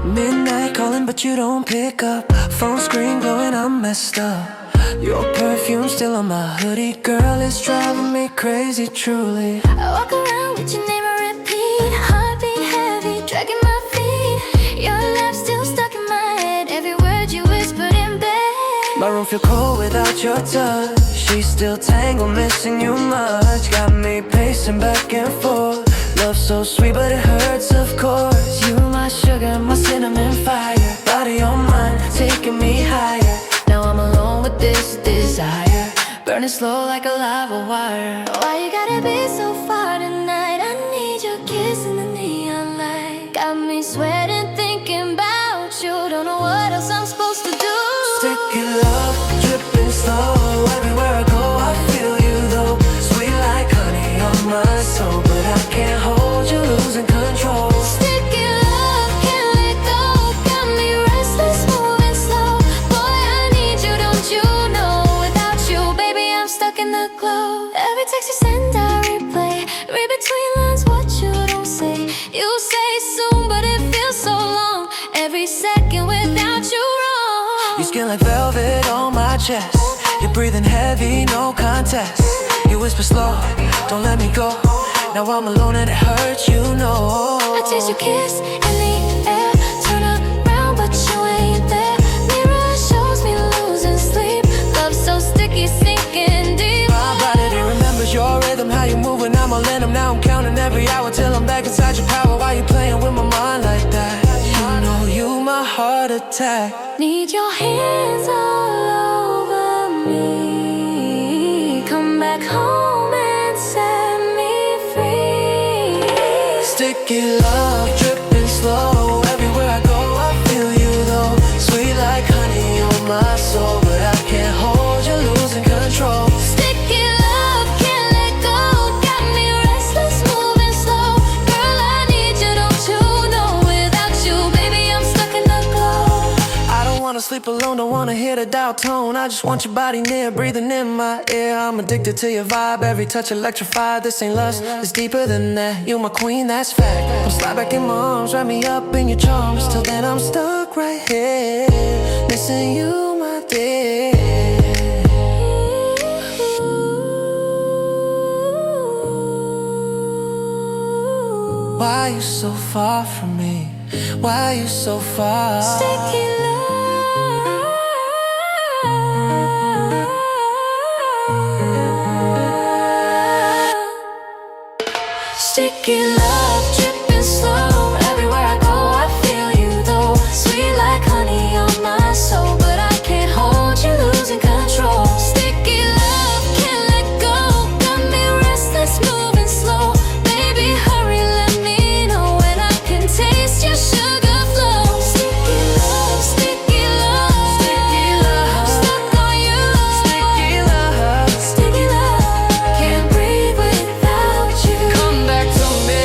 Midnight calling but you don't pick up. Phone screen glowing, I'm messed up. Your perfume still on my hoodie. Girl, it's driving me crazy, truly. I walk around with your name and repeat. Heartbeat heavy, dragging my feet. Your laugh still stuck in my head. Every word you whispered in bed. My room feel cold without your touch. She's still tangled, missing you much. Got me pacing back and forth. Love so sweet but it hurts, of course. You my sugar, my cinnamon fire. Body on mine, taking me higher. Now I'm alone with this desire, burning slow like a lava wire. Why you gotta be so far tonight? I need your kiss in the neon light. Got me sweating thinking about you. Don't know what else I'm supposed to do. Sticky love, dripping slow. Everywhere I go I feel you though. Sweet like honey on my soul, but I can't hold you, losing control. Sticky love, can't let go. Got me restless, moving slow. Boy, I need you, don't you know? Without you, baby, I'm stuck in the glow. Every text you send, I replay. Read between lines what you don't say. You say soon, but it feels so long. Every second without you wrong. Your skin like velvet on my chest. You're breathing heavy, no contest. You whisper slow, don't let me go. Now I'm alone and it hurts, you know. I taste your kiss in the air. Turn around, but you ain't there. Mirror shows me losing sleep. Love so sticky, sinking deep. My body, it remembers your rhythm. How you move when I'm all in them. Now I'm counting every hour till I'm back inside your power. Why you playing with my mind like that? You know you my heart attack. Need your hands all over me. Come back home and set me free. Sticky love, dripping slow. Everywhere I go I feel you though. Sweet like honey on my soul, but I can't hold you, losing control. Sticky love, can't let go. Got me restless, moving slow. Girl, I need you, don't you know? Without you, baby, I'm stuck in the glow. I don't wanna sleep alone, don't wanna hear the dial tone. I just want your body near, breathing in my ear. I'm addicted to your vibe, every touch electrified. This ain't lust, it's deeper than that. You my queen, that's fact. Come slide back in my arms, wrap me up in your charms. Till then I'm stuck right here, missing you, my dear. Why you so far from me? Why you so far? Sticky love. Sticky love, dripping slow. Everywhere I go, I feel you though. Sweet like honey on my soul, but I can't hold you, losing control. Sticky love, can't let go. Got me restless, moving slow. Baby, hurry, let me know when I can taste your sugar flow. Sticky love, sticky love, sticky love. Stuck on you, sticky love, sticky love. Can't breathe without you. Come back to me.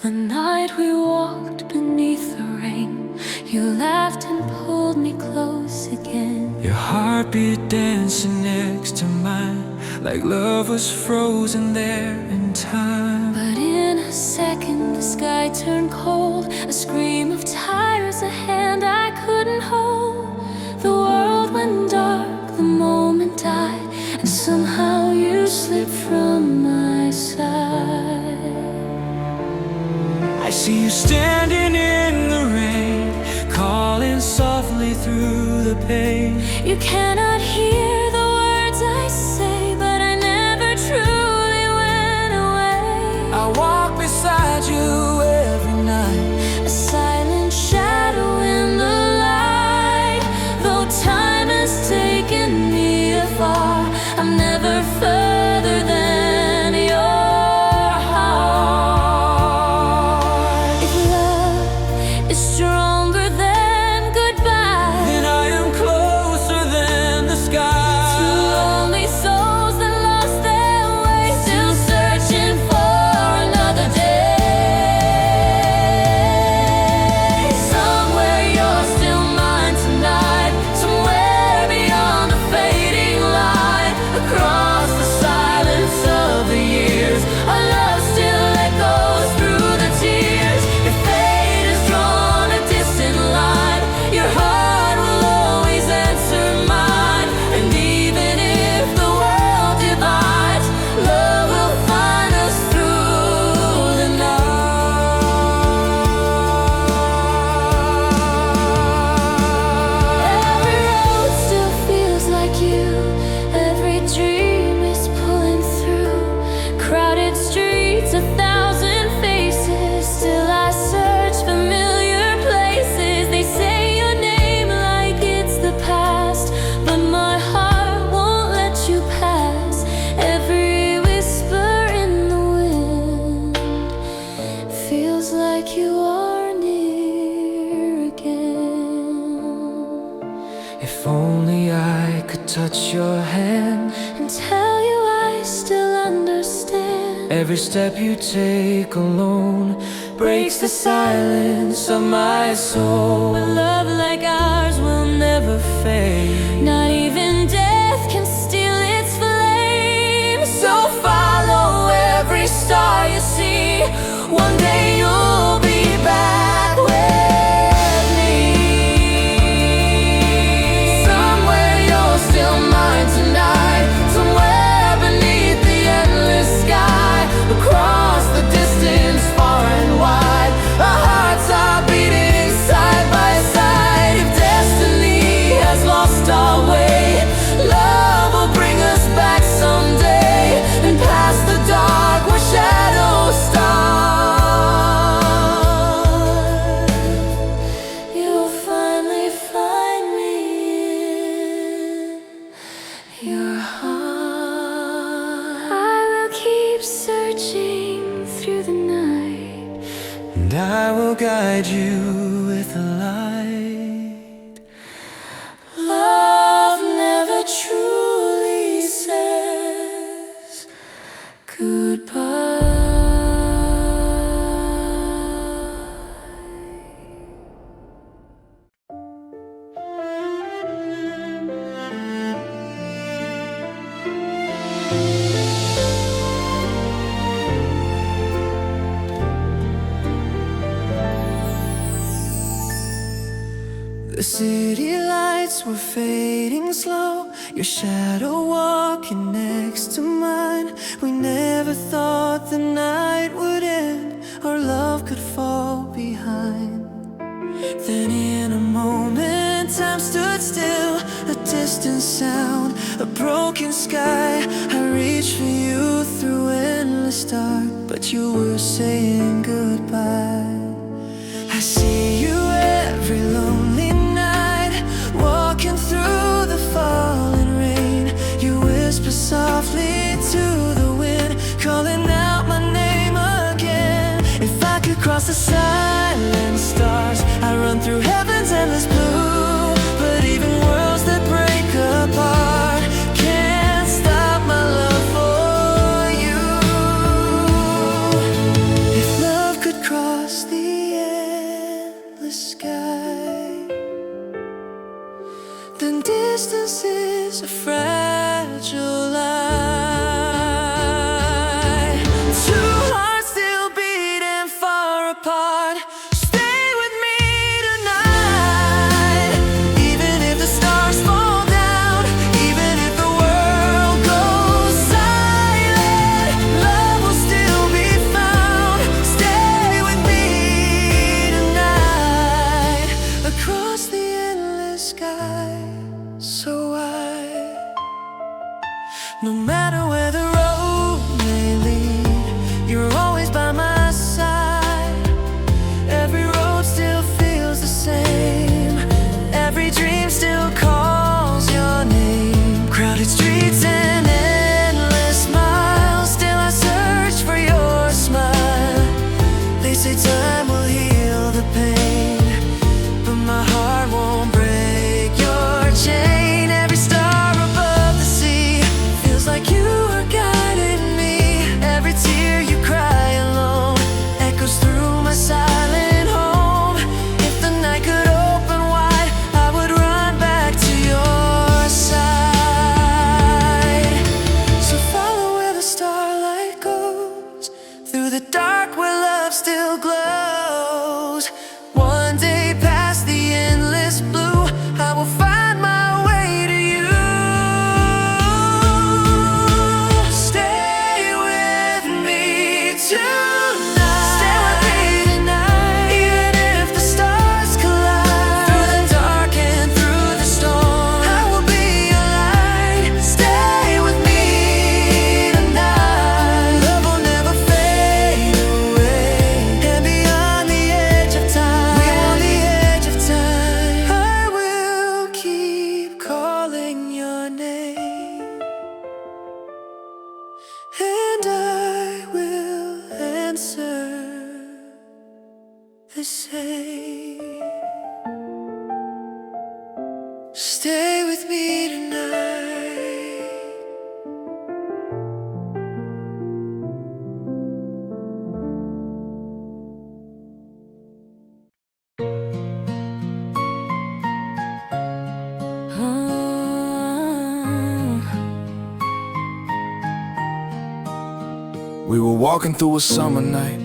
The night we walked beneath the rain, you laughed and pulled me close again. Your heartbeat dancing next to mine, like love was frozen there in time. But in a second the sky turned cold, a scream of tires, a hand I couldn't hold. The world went dark, the moment died, and somehow you slipped from my side. I see you standing in the rain, calling softly through the pain. You cannot hear the words I say, but I never truly went away. I walk beside you every night, A silent shadow in the light. Though time has taken me afar, I'm never further than your heart. If love is stronger than goodbye, and I am closer than the sky. two lonely souls that lost their way, still searching for another day. Somewhere you're still mine tonight, somewhere beyond the fading light. Across the silence of the years, our love still echoes through the tears. If fate has drawn a distant line, your heart will always answer mine. And even if the world divides, love will find us through the night. Every road still feels like you, every dream is pulling through. Crowded streets, a thousand faces, still I search familiar places. They say your name like it's the past, but my heart won't let you pass. Every whisper in the wind feels like you are near again. If only I could touch your hand. And tell you I still understand. Every step you take alone breaks the silence of my soul. But love like ours will never fade. Not even death can steal its flame. So follow every star you see. One day you'll be back with me. Somewhere you're still mine tonight, somewhere beneath the endless sky. Across the distance, far and wide, our hearts are beating side by side. If destiny has lost our way, love will bring us back someday. And past the dark where shadows start, you'll finally find me in your heart. I will keep searching through the night, And I will guide you with the light. love never truly says goodbye. The city lights were fading slow, your shadow walking next to mine. We never thought the night would end, our love could fall behind. Then in a moment time stood still, a distant sound, a broken sky. I reached for you through endless dark, but you were saying goodbye. I see you every lonely night, walking through the falling rain. You whisper softly to the wind, calling out my name again. If I could cross the silent stars, I'd run through heaven's endless blue. But even worlds that break apart can't stop my love for you. If love could cross through the dark where love still glows. One day past the endless blue, I will find my way to you. Stay with me tonight. Stay with me tonight. Even if the stars collide, through the dark and through the storm, I will be your light. Stay with me tonight. Love will never fade away. And beyond the edge of time, beyond the edge of time, I will keep calling your name, and I will answer the same. Stay with me tonight. We were walking through a summer night.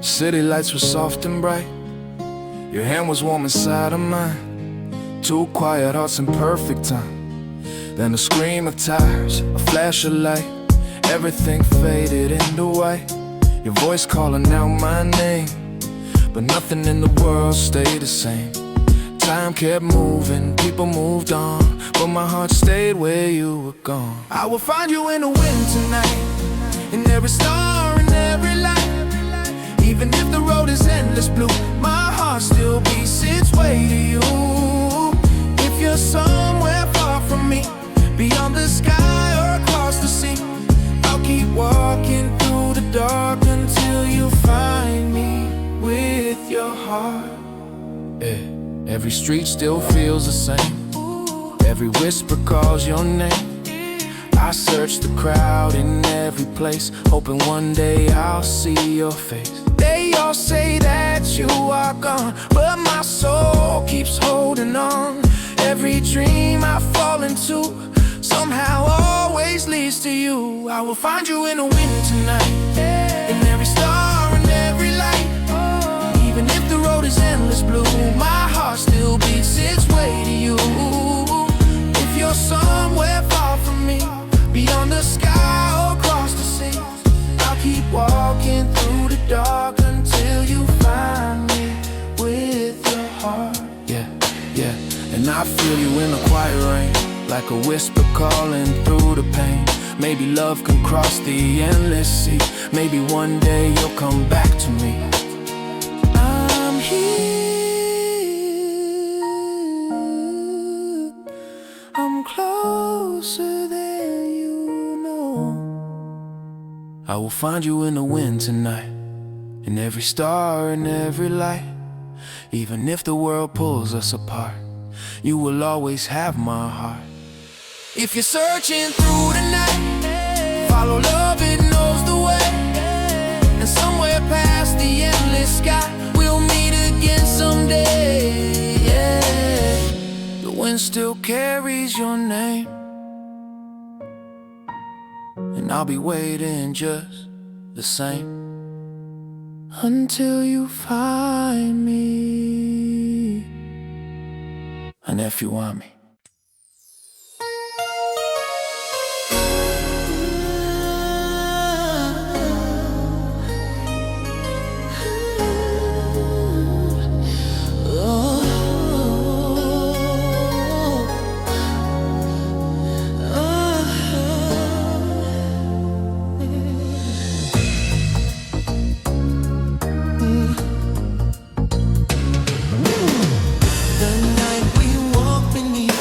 City lights were soft and bright. Your hand was warm inside of mine. Two quiet hearts in perfect time. Then a scream of tires, a flash of light. Everything faded into white. Your voice calling out my name, but nothing in the world stayed the same. Time kept moving, people moved on, but my heart stayed where you were gone. I will find you in the wind tonight, in every star and every light. Even if the road is endless blue, my heart still beats its way to you. If you're somewhere far from me, beyond the sky or across the sea, I'll keep walking through the dark until you find me with your heart. Yeah. Every street still feels the same. Every whisper calls your name. I search the crowd in every place, hoping one day I'll see your face. They all say that you are gone, but my soul keeps holding on. Every dream I fall into somehow always leads to you. I will find you in the wind tonight, in every star and every light. Even if the road is endless blue, my heart still beats its way to you. If you're somewhere far from me, beyond the sky or across the sea, I'll keep walking through the dark until you find me with your heart. Yeah, yeah. And I feel you in the quiet rain, like a whisper calling through the pain. Maybe love can cross the endless sea. Maybe one day you'll come back to me. I'm here, I'm closer than you know. I will find you in the wind tonight, in every star and every light. Even if the world pulls us apart, you will always have my heart. If you're searching through the night, follow love, it knows the way. And somewhere past the endless sky, we'll meet again someday. Yeah. The wind still carries your name, and I'll be waiting just the same until you find me. And if you want me. The night we walked beneath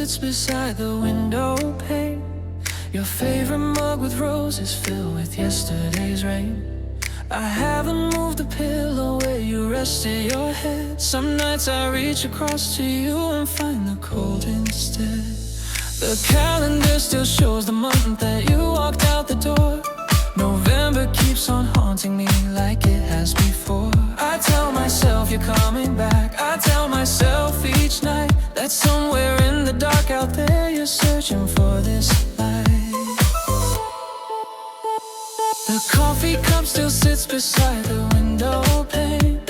sits beside the window pane. Your favorite mug with roses filled with yesterday's rain. I haven't moved the pillow where you rested your head. Some nights I reach across to you and find the cold instead. The calendar still shows the month that you walked out the door. November keeps on haunting me like it has before. I tell myself you're coming back. I tell myself each night that somewhere in the dark out there you're searching for this light. The coffee cup still sits beside the window pane.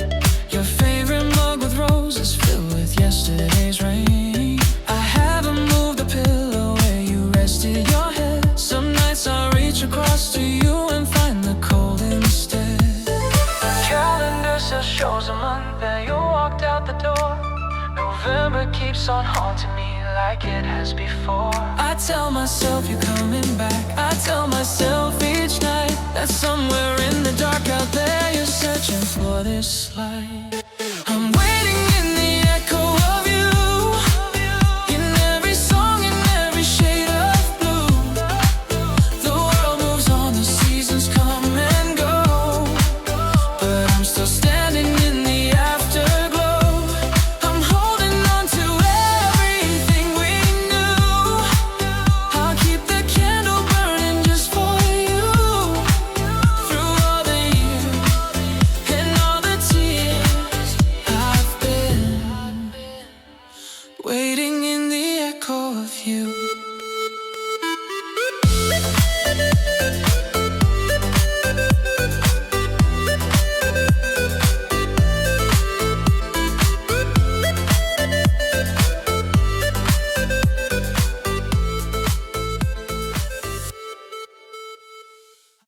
Your favorite mug with roses filled with yesterday's rain. I haven't moved the pillow where you rested your head. Some nights I reach across to you and find the cold instead. The calendar still shows a month that you walked out the door. November keeps on haunting me like it has before. I tell myself you're coming back. I tell myself each night that somewhere in the dark out there you're searching for this light.